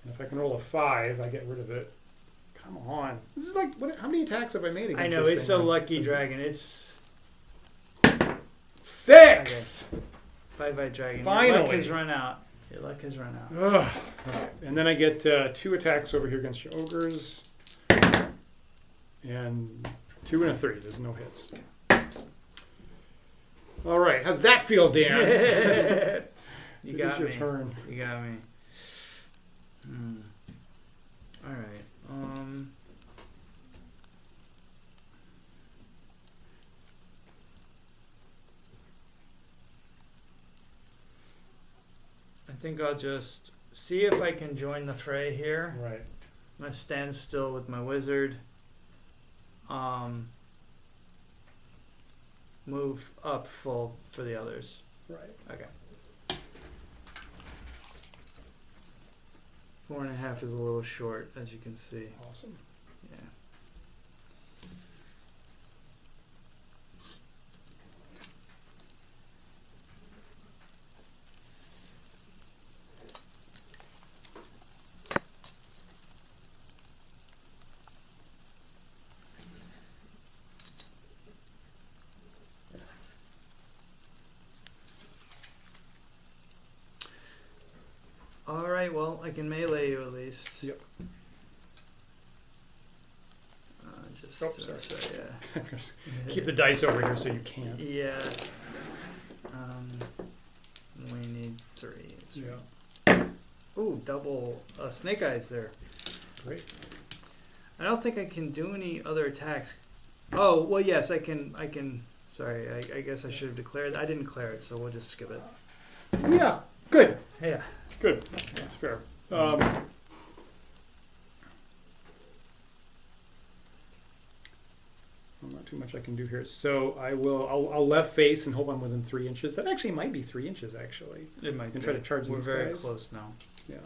And if I can roll a 5, I get rid of it. Come on. This is like, how many attacks have I made against this
I know, it's
thing?
a lucky dragon. It's
6!
Okay. Bye-bye, dragon.
Finally.
Your luck has run out.
Ugh. Okay. And then I get 2 attacks over here against your ogres. And 2 and a 3. There's no hits. All right, how's that feel, Dan?
You got me.
Your turn.
You got me. All right. I think I'll just see if I can join the fray here.
Right.
I'm gonna stand still with my wizard. Move up full for the others.
Right.
Okay. 4.5 is a little short, as you can see.
Awesome.
Yeah. All right. Well, I can melee you at least.
Yep.
Sorry. Yeah.
Just keep the dice over here so you can't.
Yeah. We need 3.
Yeah.
Ooh, double snake eyes there.
Great.
I don't think I can do any other attacks. Oh, well, yes, I can. Sorry, I guess I should have declared. I didn't declare it, so we'll just skip it.
Yeah. Good.
Yeah.
Good. That's fair. Not too much I can do here. So I'll left face and hope I'm within 3 inches. That actually might be 3 inches, actually.
It might
And try to charge
We're
these
very
guys.
close now.
Yeah.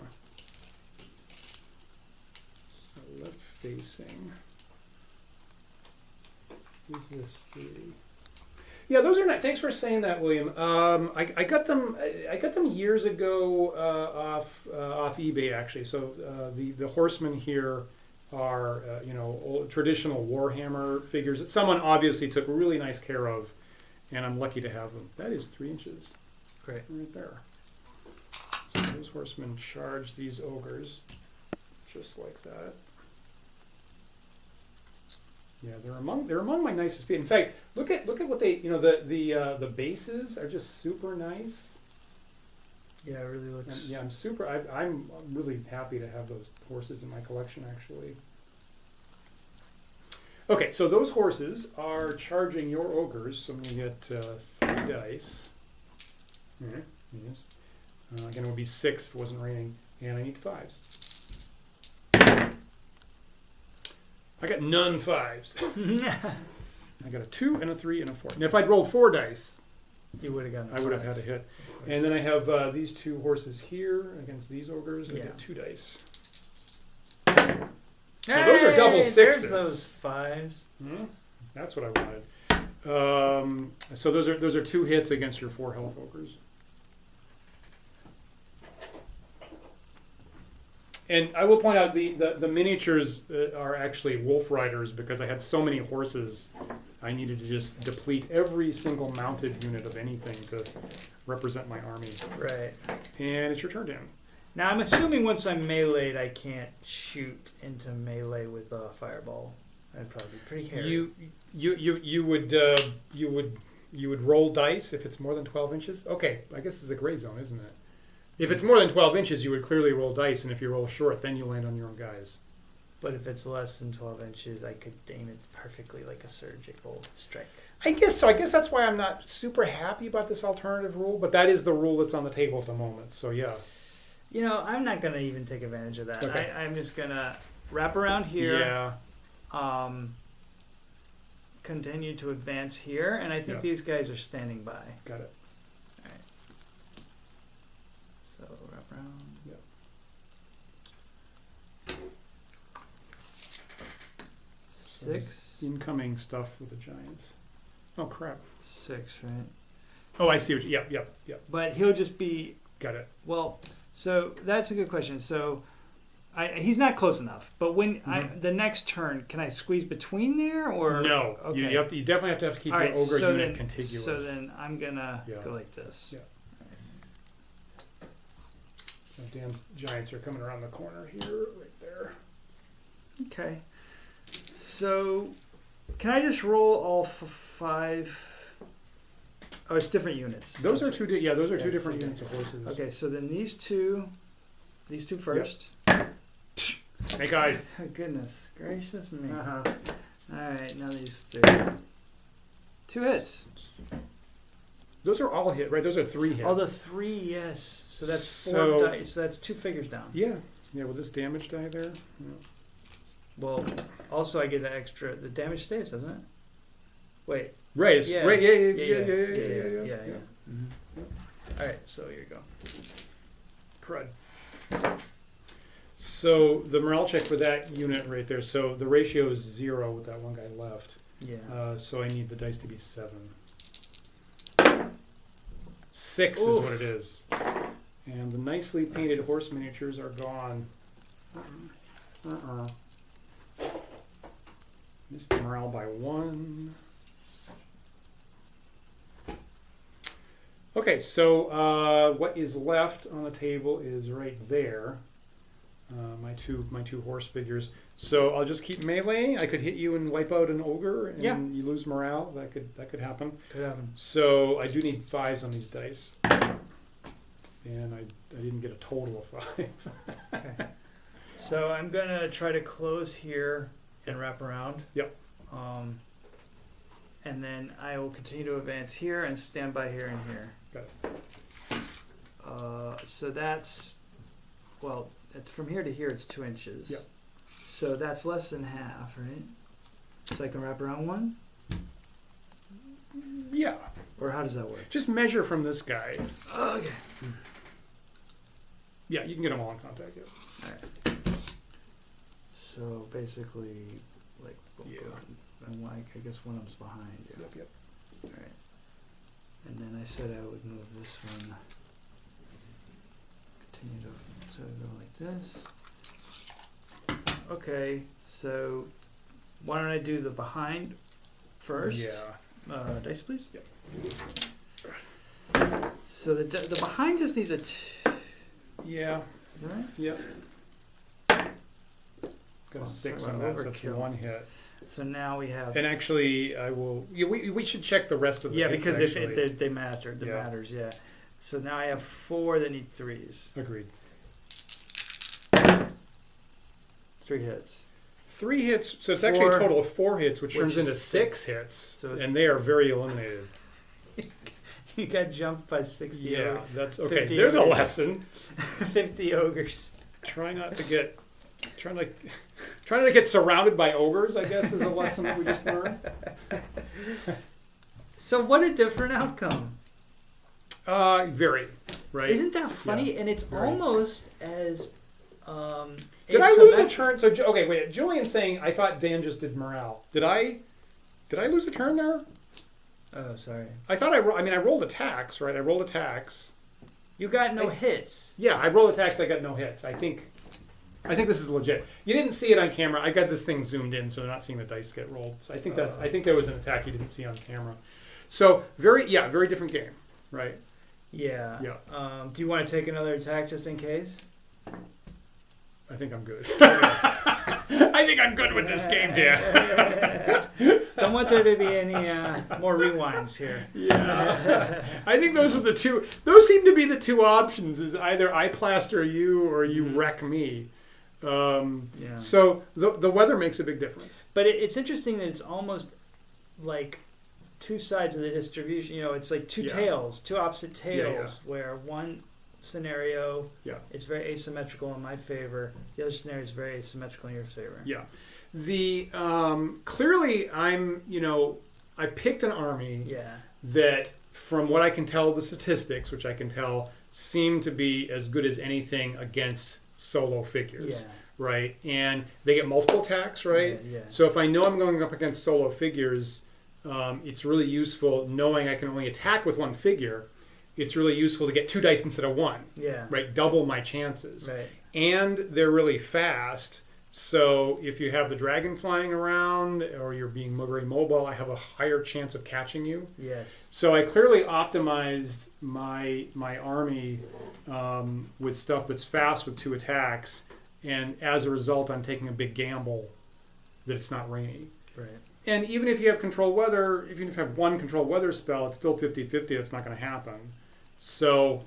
So left facing. Is this 3? Yeah, those are not. Thanks for saying that, William. I got them. I got them years ago off eBay actually. So the horsemen here are old, traditional Warhammer figures that someone obviously took really nice care of, and I'm lucky to have them. That is 3 inches.
Great.
Right there. So those horsemen charge these ogres just like that. Yeah, they're among my nicest pieces. In fact, look at what they the bases are just super nice.
Yeah, it really looks.
And yeah, I'm really happy to have those horses in my collection actually. Okay, so those horses are charging your ogres. So I'm going to get 3 dice. Alright, yes. Again, it would be 6 if it wasn't raining. And I need 5s. I got none 5s. I got a 2 and a 3 and a 4. Now, if I'd rolled 4 dice,
you would have gotten.
I would have had a hit. And then I have these 2 horses here against these ogres. I
Yeah.
get 2 dice.
Hey,
those are double 6s.
There's those 5s.
That's what I wanted. So those are 2 hits against your 4 health ogres. And I will point out the miniatures are actually wolf riders because I had so many horses. I needed to just deplete every single mounted unit of anything to represent my army.
Right.
And it's your turn, Dan.
Now I'm assuming once I'm meleeed, I can't shoot into melee with a fireball. That'd probably be pretty hairy.
You would roll dice if it's more than 12 inches. Okay, I guess it's a gray zone, isn't it? If it's more than 12 inches, you would clearly roll dice, and if you roll short, then you land on your own guys.
But if it's less than 12 inches, I could aim it perfectly like a surgical strike.
I guess so. I guess that's why I'm not super happy about this alternative rule, but that is the rule that's on the table at the moment. So yeah.
You know, I'm not going to even take advantage of that.
Okay.
I'm just going to wrap around here.
Yeah.
Continue to advance here, and I think these guys are standing by.
Got it.
All right. So wrap around.
Yep.
6.
Incoming stuff with the giants. Oh crap.
6, right?
Oh, I see what you. Yep.
But he'll just be.
Got it.
Well, so that's a good question. So he's not close enough. But when the next turn, can I squeeze between there or
no?
Okay.
You definitely have to keep
All
your
right,
ogre
so
unit
then,
contiguous.
So then I'm gonna go like this.
Yeah. So Dan's giants are coming around the corner here, right there.
Okay. So can I just roll all 5? Oh, it's different units.
Those are two. Those are two
Yes,
different
okay.
units of horses.
Okay, so then these two first.
Hey guys.
Oh, goodness gracious me.
Uh-huh.
All right, now these 3. 2 hits.
Those are all hit, right? Those are 3 hits.
Oh, the 3, yes. So that's 4
So-
dice. So that's 2 figures down.
Yeah. With this damage die there. Yeah.
Well, also I get the extra. The damage stays, doesn't it? Wait.
Right.
Yeah.
Right. Yeah.
Yeah. Mm-hmm. All right. So here you go.
Crud. So the morale check for that unit right there. So the ratio is 0 with that one guy left.
Yeah.
So I need the dice to be 7. 6 is what it is. And the nicely painted horse miniatures are gone. Missed morale by 1. Okay, so what is left on the table is right there. My two horse figures. So I'll just keep meleeing. I could hit you and wipe out an ogre, and you lose morale. That could happen.
Could happen.
So I do need 5s on these dice, and I didn't get a total of 5.
Okay. So I'm gonna try to close here and wrap around.
Yep.
And then I will continue to advance here and stand by here and here.
Got
it. So that's, well, from here to here it's 2 inches.
Yep.
So that's less than half, right? So I can wrap around 1?
Yeah.
Or how does that work?
Just measure from this guy.
Okay.
Yeah, you can get them all in contact. Yeah.
All right. So basically, like, and I guess one of them's behind. Yeah.
Yep.
All right. And then I said I would move this one. Continue to go like this. Okay. So why don't I do the behind first?
Yeah.
Dice, please.
Yep.
So the behind just needs a.
Yeah.
Is that right?
Yep. Got a 6 on that, so that's
overkill.
1 hit.
So now we have.
And actually, I will. Yeah, we should check the rest of the.
Yeah,
hits,
because
actually.
if they matter, it matters. Yeah. So now I have 4 that need 3s.
Agreed.
3 hits.
3 hits, so it's actually a total of 4 hits, which turns into 6 hits, and they are very eliminated.
You got jumped by 60
Yeah, that's okay. There's ogres. A lesson.
50 ogres.
Trying not to get surrounded by ogres, I guess, is a lesson that we just learned.
So what a different outcome.
Very, right?
Isn't that funny? Yeah, and it's very. Almost as
did I lose a turn? So okay, wait. Julian's saying I thought Dan just did morale. Did I lose a turn there?
Oh, sorry.
I thought I rolled attacks, right? I rolled attacks.
You got no hits.
Yeah, I rolled attacks. I got no hits. I think this is legit. You didn't see it on camera. I got this thing zoomed in, so they're not seeing the dice get rolled. So I think I think there was an attack you didn't see on camera. So very different game, right?
Yeah. Yeah. Do you want to take another attack just in case?
I think I'm good. I think I'm good with this game, Dan.
Don't want there to be any more rewinds here.
Yeah. I think those are the two. Those seem to be the two options: is either I plaster you or you wreck me. Yeah. So the weather makes a big difference.
But it's interesting that it's almost like two sides of the distribution. You know, it's like two tails, two opposite tails, where one scenario is very asymmetrical in my favor. The other scenario is very asymmetrical in your favor.
Yeah. The clearly I picked an army that, from what I can tell, the statistics, which I can tell, seem to be as good as anything against solo figures, right? And they get multiple attacks, right? Yeah. So if I know I'm going up against solo figures, it's really useful knowing I can only attack with one figure. It's really useful to get 2 dice instead of 1. Yeah. Right? Double my chances. Right. And they're really fast. So if you have the dragon flying around or you're being very mobile, I have a higher chance of catching you. Yes. So I clearly optimized my army with stuff that's fast with 2 attacks. And as a result, I'm taking a big gamble that it's not rainy. Right. And even if you have controlled weather, even if you have one controlled weather spell, it's still 50-50. That's not going to happen. So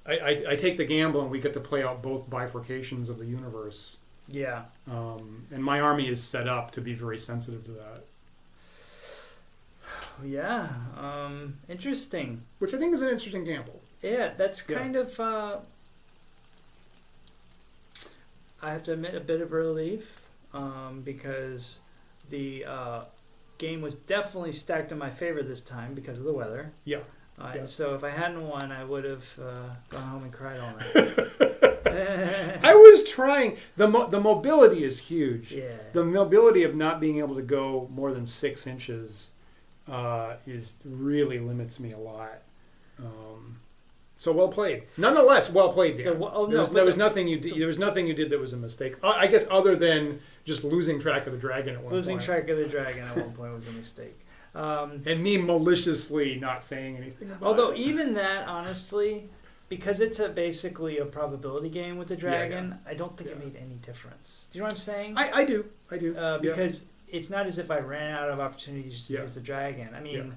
I take the gamble, and we get to play out both bifurcations of the universe. Yeah. And my army is set up to be very sensitive to that. Yeah. Interesting. Which I think is an interesting gamble. Yeah, that's kind of, I have to admit, a bit of a relief, because the game was definitely stacked in my favor this time because of the weather. Yeah. So if I hadn't won, I would have gone home and cried all night. I was trying. The mobility is huge. Yeah. The mobility of not being able to go more than 6 inches is really limits me a lot. So well played. Nonetheless, well played, Dan. There was nothing you did. There was nothing you did that was a mistake. I guess other than just losing track of the dragon at one point. Losing track of the dragon at one point was a mistake. And me maliciously not saying anything about it. Although even that, honestly, because it's basically a probability game with the dragon, I don't think it made any difference. Do you know what I'm saying? I do. Because it's not as if I ran out of opportunities to use the dragon. I mean,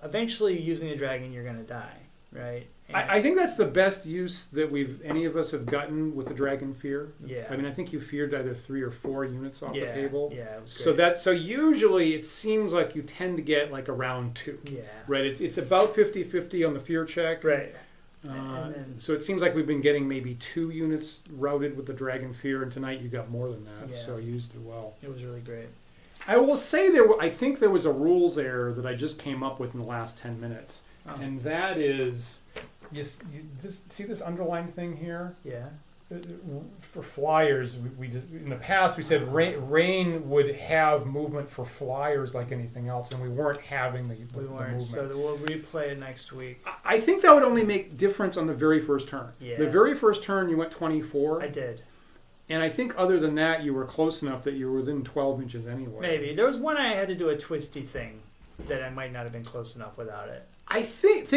eventually using the dragon, you're going to die, right? I think that's the best use that any of us have gotten with the dragon fear. Yeah. I mean, I think you feared either 3 or 4 units off the table. Yeah, it was great. So usually it seems like you tend to get like around 2. Yeah. Right. It's about 50-50 on the fear check. Right. So it seems like we've been getting maybe 2 units routed with the dragon fear, and tonight you got more than that. Yeah. So you used it well. It was really great. I will say I think there was a rules error that I just came up with in the last 10 minutes, and that is. See this underlined thing here? Yeah. For flyers, we just in the past we said rain would have movement for flyers like anything else, and we weren't having the movement. So we'll replay it next week. I think that would only make difference on the very first turn. Yeah. The very first turn you went 24. I did. And I think other than that, you were close enough that you were within 12 inches anyway. Maybe. There was one I had to do a twisty thing that I might not have been close enough without it. I think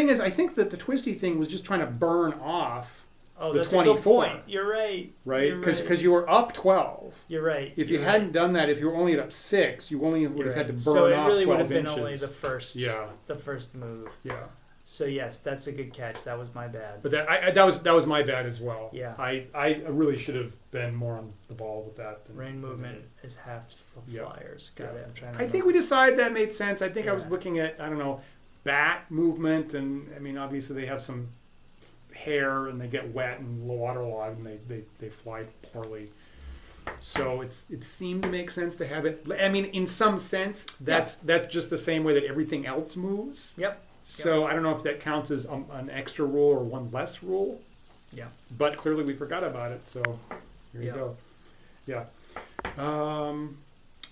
that the twisty thing was just trying to burn off the 24. A good point. You're right. Right? Because you were up 12. You're right. If you hadn't done that, if you were only up 6, you only would have had to burn off 12 inches. So it really would have been only the first move. Yeah.
So yes, that's a good catch. That was my bad.
But that was my bad as well.
Yeah.
I really should have been more on the ball with that.
Rain movement is half flyers. Got it. I'm trying to
I think we decided that made sense. I think I was looking at, I don't know, bat movement, and I mean, obviously they have some hair and they get wet and waterlogged and they fly poorly. So it seemed to make sense to have it. I mean, in some sense, that's just the same way that everything else moves.
Yep.
So I don't know if that counts as an extra rule or one less rule.
Yeah. But
clearly we forgot about it, so here you go. Yeah.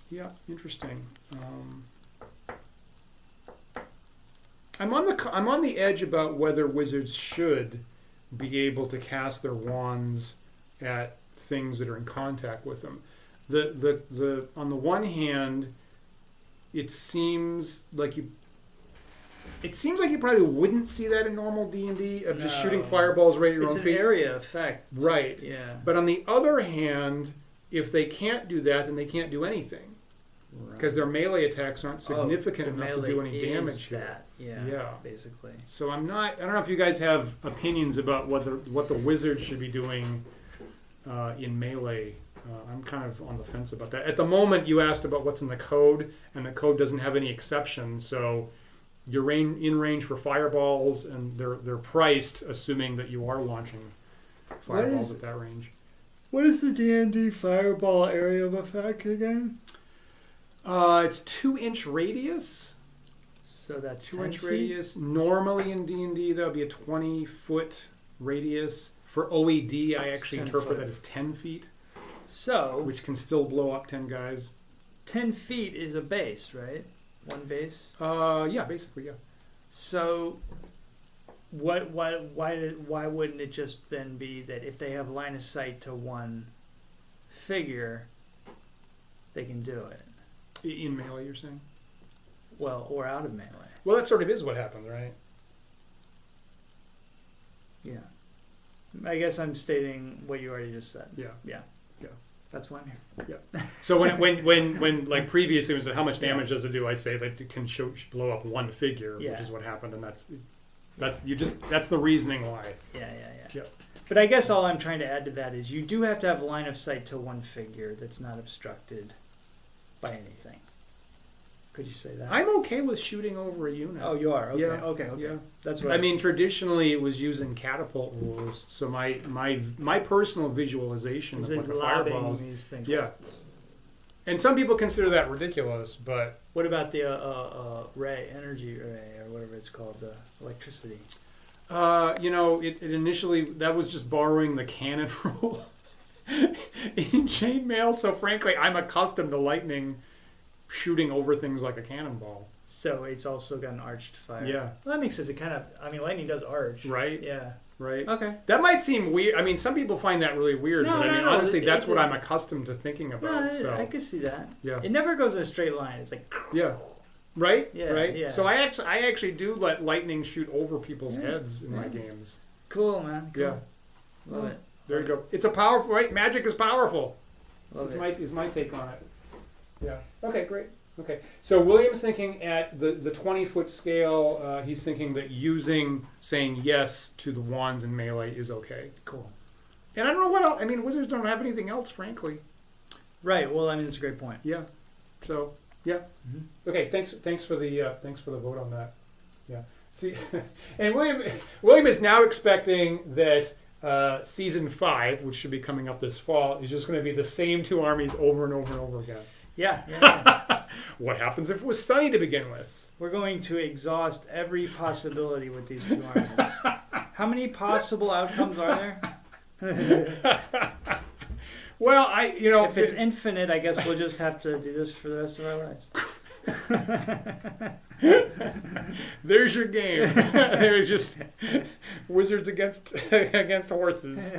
Yeah, interesting. I'm on the edge about whether wizards should be able to cast their wands at things that are in contact with them. The on the one hand, it seems like you probably wouldn't see that in normal D&D of just shooting fireballs right at your own feet.
It's an area effect.
Right.
Yeah.
But on the other hand, if they can't do that, then they can't do anything. Because their melee attacks aren't significant enough to do any damage here.
Yeah, basically.
So I don't know if you guys have opinions about what the wizard should be doing in melee. I'm kind of on the fence about that. At the moment, you asked about what's in the code, and the code doesn't have any exceptions. So you're in range for fireballs, and they're priced assuming that you are launching fireballs at that range.
What is the D&D fireball area of effect again?
It's 2-inch radius.
So that's
2-inch radius. Normally in D&D, that would be a 20-foot radius. For OED, I actually interpret that as 10 feet.
So,
which can still blow up 10 guys.
10 feet is a base, right? One base?
Yeah, basically, yeah.
So, why wouldn't it just then be that if they have line of sight to one figure, they can do it?
In melee, you're saying?
Well, or out of melee.
Well, that sort of is what happens, right?
Yeah. I guess I'm stating what you already just said.
Yeah.
Yeah. Yeah. That's why I'm here.
Yeah. So when like previously it was how much damage does it do? I say that it can blow up one figure, which is what happened, and that's the reasoning why.
Yeah. But I guess all I'm trying to add to that is you do have to have line of sight to one figure that's not obstructed by anything. Could you say that? I'm
okay with shooting over a unit.
Oh, you are? Okay.
Yeah.
Okay.
Yeah.
That's what
I mean, traditionally it was using catapult rules, so my personal visualization
is
of like a fireball.
These things.
Yeah. And some people consider that ridiculous, but
what about the energy ray, or whatever it's called, the electricity?
It initially, that was just borrowing the cannon rule in chainmail. So frankly, I'm accustomed to lightning shooting over things like a cannonball.
So it's also got an arched fire.
Yeah.
Well, that makes sense. Lightning does arch.
Right.
Yeah.
Right.
Okay.
That might seem weird. I mean, some people find that really weird, but honestly, that's what I'm accustomed to thinking about. So
I can see that.
Yeah.
It never goes in a straight line. It's like.
Yeah. Right.
Yeah.
Right.
Yeah.
So I actually do let lightning shoot over people's heads in my games.
Cool, man. Cool.
Yeah.
Love it.
There you go. It's a powerful, right? Magic is powerful.
Love
is my take on it. Yeah. Okay. Great. Okay, so William's thinking at the 20-foot scale, he's thinking that saying yes to the wands in melee is okay.
Cool.
And I don't know what else. I mean, wizards don't have anything else, frankly.
Right. Well, I mean, that's a great point.
Yeah. So, yeah. Mm-hmm. Okay. Thanks for the vote on that. Yeah. See, and William is now expecting that season 5, which should be coming up this fall, is just going to be the same two armies over and over and over again.
Yeah.
What happens if it was sunny to begin with?
We're going to exhaust every possibility with these two armies. How many possible outcomes are there?
Well,
if it's infinite, I guess we'll just have to do this for the rest of our lives.
There's your game. There's just wizards against horses.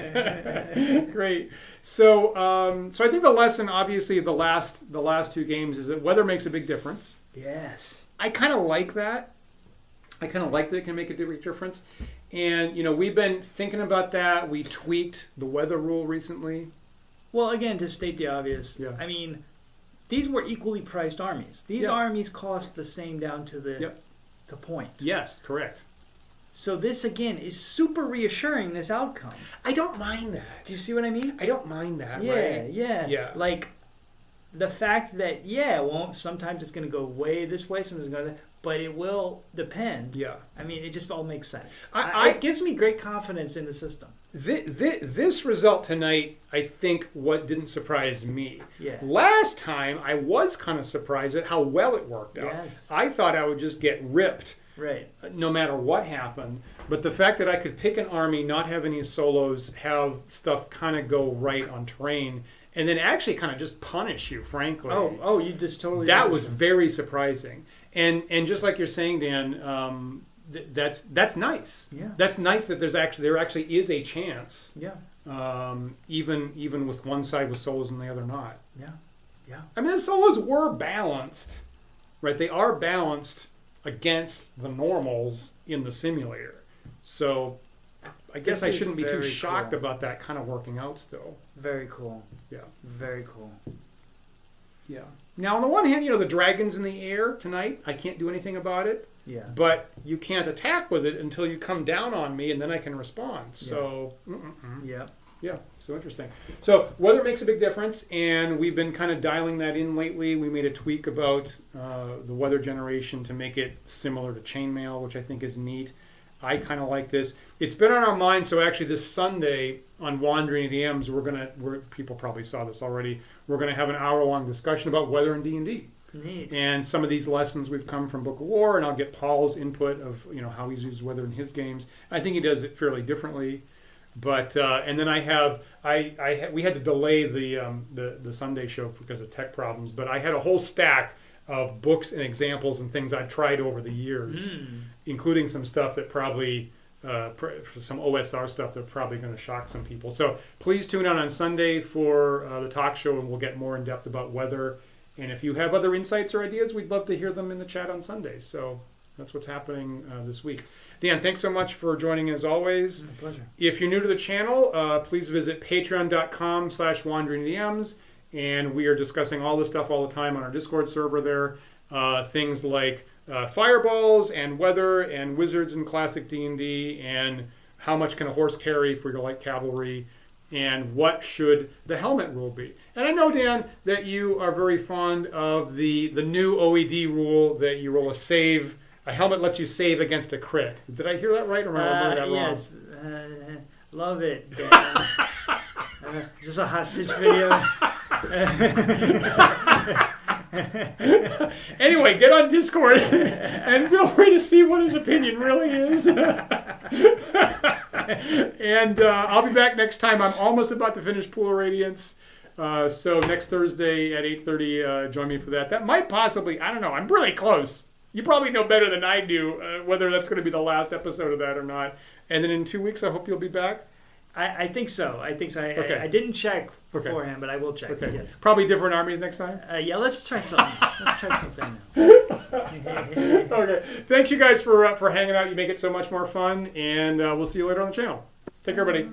Great. So I think the lesson, obviously, of the last two games is that weather makes a big difference.
Yes.
I kind of like that. I kind of like that it can make a big difference. And we've been thinking about that. We tweaked the weather rule recently.
Well, again, to state the obvious, I mean, these were equally priced armies. These armies cost the same down to the to point.
Yes, correct.
So this, again, is super reassuring, this outcome.
I don't mind that.
Do you see what I mean?
I don't mind that,
Yeah,
right?
yeah. Like, the fact that, sometimes it's going to go way this way, sometimes it's going to go that, but it will depend.
Yeah.
I mean, it just all makes sense.
It
gives me great confidence in the system.
This result tonight, I think, what didn't surprise me.
Yeah.
Last time, I was kind of surprised at how well it worked out.
Yes.
I thought I would just get ripped.
Right.
No matter what happened. But the fact that I could pick an army, not have any solos, have stuff kind of go right on terrain, and then actually kind of just punish you, frankly.
Oh, you just totally...
That was very surprising. And just like you're saying, Dan, that's nice.
Yeah.
That's nice that there actually is a chance.
Yeah.
Even with one side with solos and the other not.
Yeah. Yeah.
I mean, the solos were balanced, right? They are balanced against the normals in the simulator. So I guess I shouldn't be too shocked about that kind of working out still.
Very cool.
Yeah.
Very cool.
Yeah. Now, on the one hand, the dragon's in the air tonight. I can't do anything about it.
Yeah.
But you can't attack with it until you come down on me, and then I can respond. So,
yeah.
Yeah, so interesting. So weather makes a big difference, and we've been kind of dialing that in lately. We made a tweak about the weather generation to make it similar to chainmail, which I think is neat. I kind of like this. It's been on our mind, so actually this Sunday on Wandering DMs, people probably saw this already, we're going to have an hour-long discussion about weather in D&D.
Neat.
And some of these lessons we've come from Book of War, and I'll get Paul's input of how he's used weather in his games. I think he does it fairly differently. But and then we had to delay the Sunday show because of tech problems. But I had a whole stack of books and examples and things I've tried over the years, including some stuff that probably some OSR stuff that's probably going to shock some people. So please tune in on Sunday for the talk show, and we'll get more in depth about weather. And if you have other insights or ideas, we'd love to hear them in the chat on Sunday. So that's what's happening this week. Dan, thanks so much for joining as always.
My pleasure.
If you're new to the channel, please visit patreon.com/wanderingdms, and we are discussing all this stuff all the time on our Discord server there. Things like fireballs and weather and wizards in classic D&D, and how much can a horse carry for your light cavalry, and what should the helmet rule be. And I know, Dan, that you are very fond of the new OED rule that you roll a save. A helmet lets you save against a crit. Did I hear that right, or am I remembering that wrong?
Yes. Love it, Dan. Is this a hostage video?
Anyway, get on Discord and feel free to see what his opinion really is. And I'll be back next time. I'm almost about to finish Pool of Radiance. So next Thursday at 8:30, join me for that. That might possibly, I don't know, I'm really close. You probably know better than I do whether that's going to be the last episode of that or not. And then in 2 weeks, I hope you'll be back.
I think so.
Okay.
I didn't check beforehand, but I will check.
Okay.
Yes.
Probably different armies next time?
Yeah, let's try something. Let's try something now.
Okay. Thanks, you guys, for hanging out. You make it so much more fun. And we'll see you later on the channel. Take care, everybody.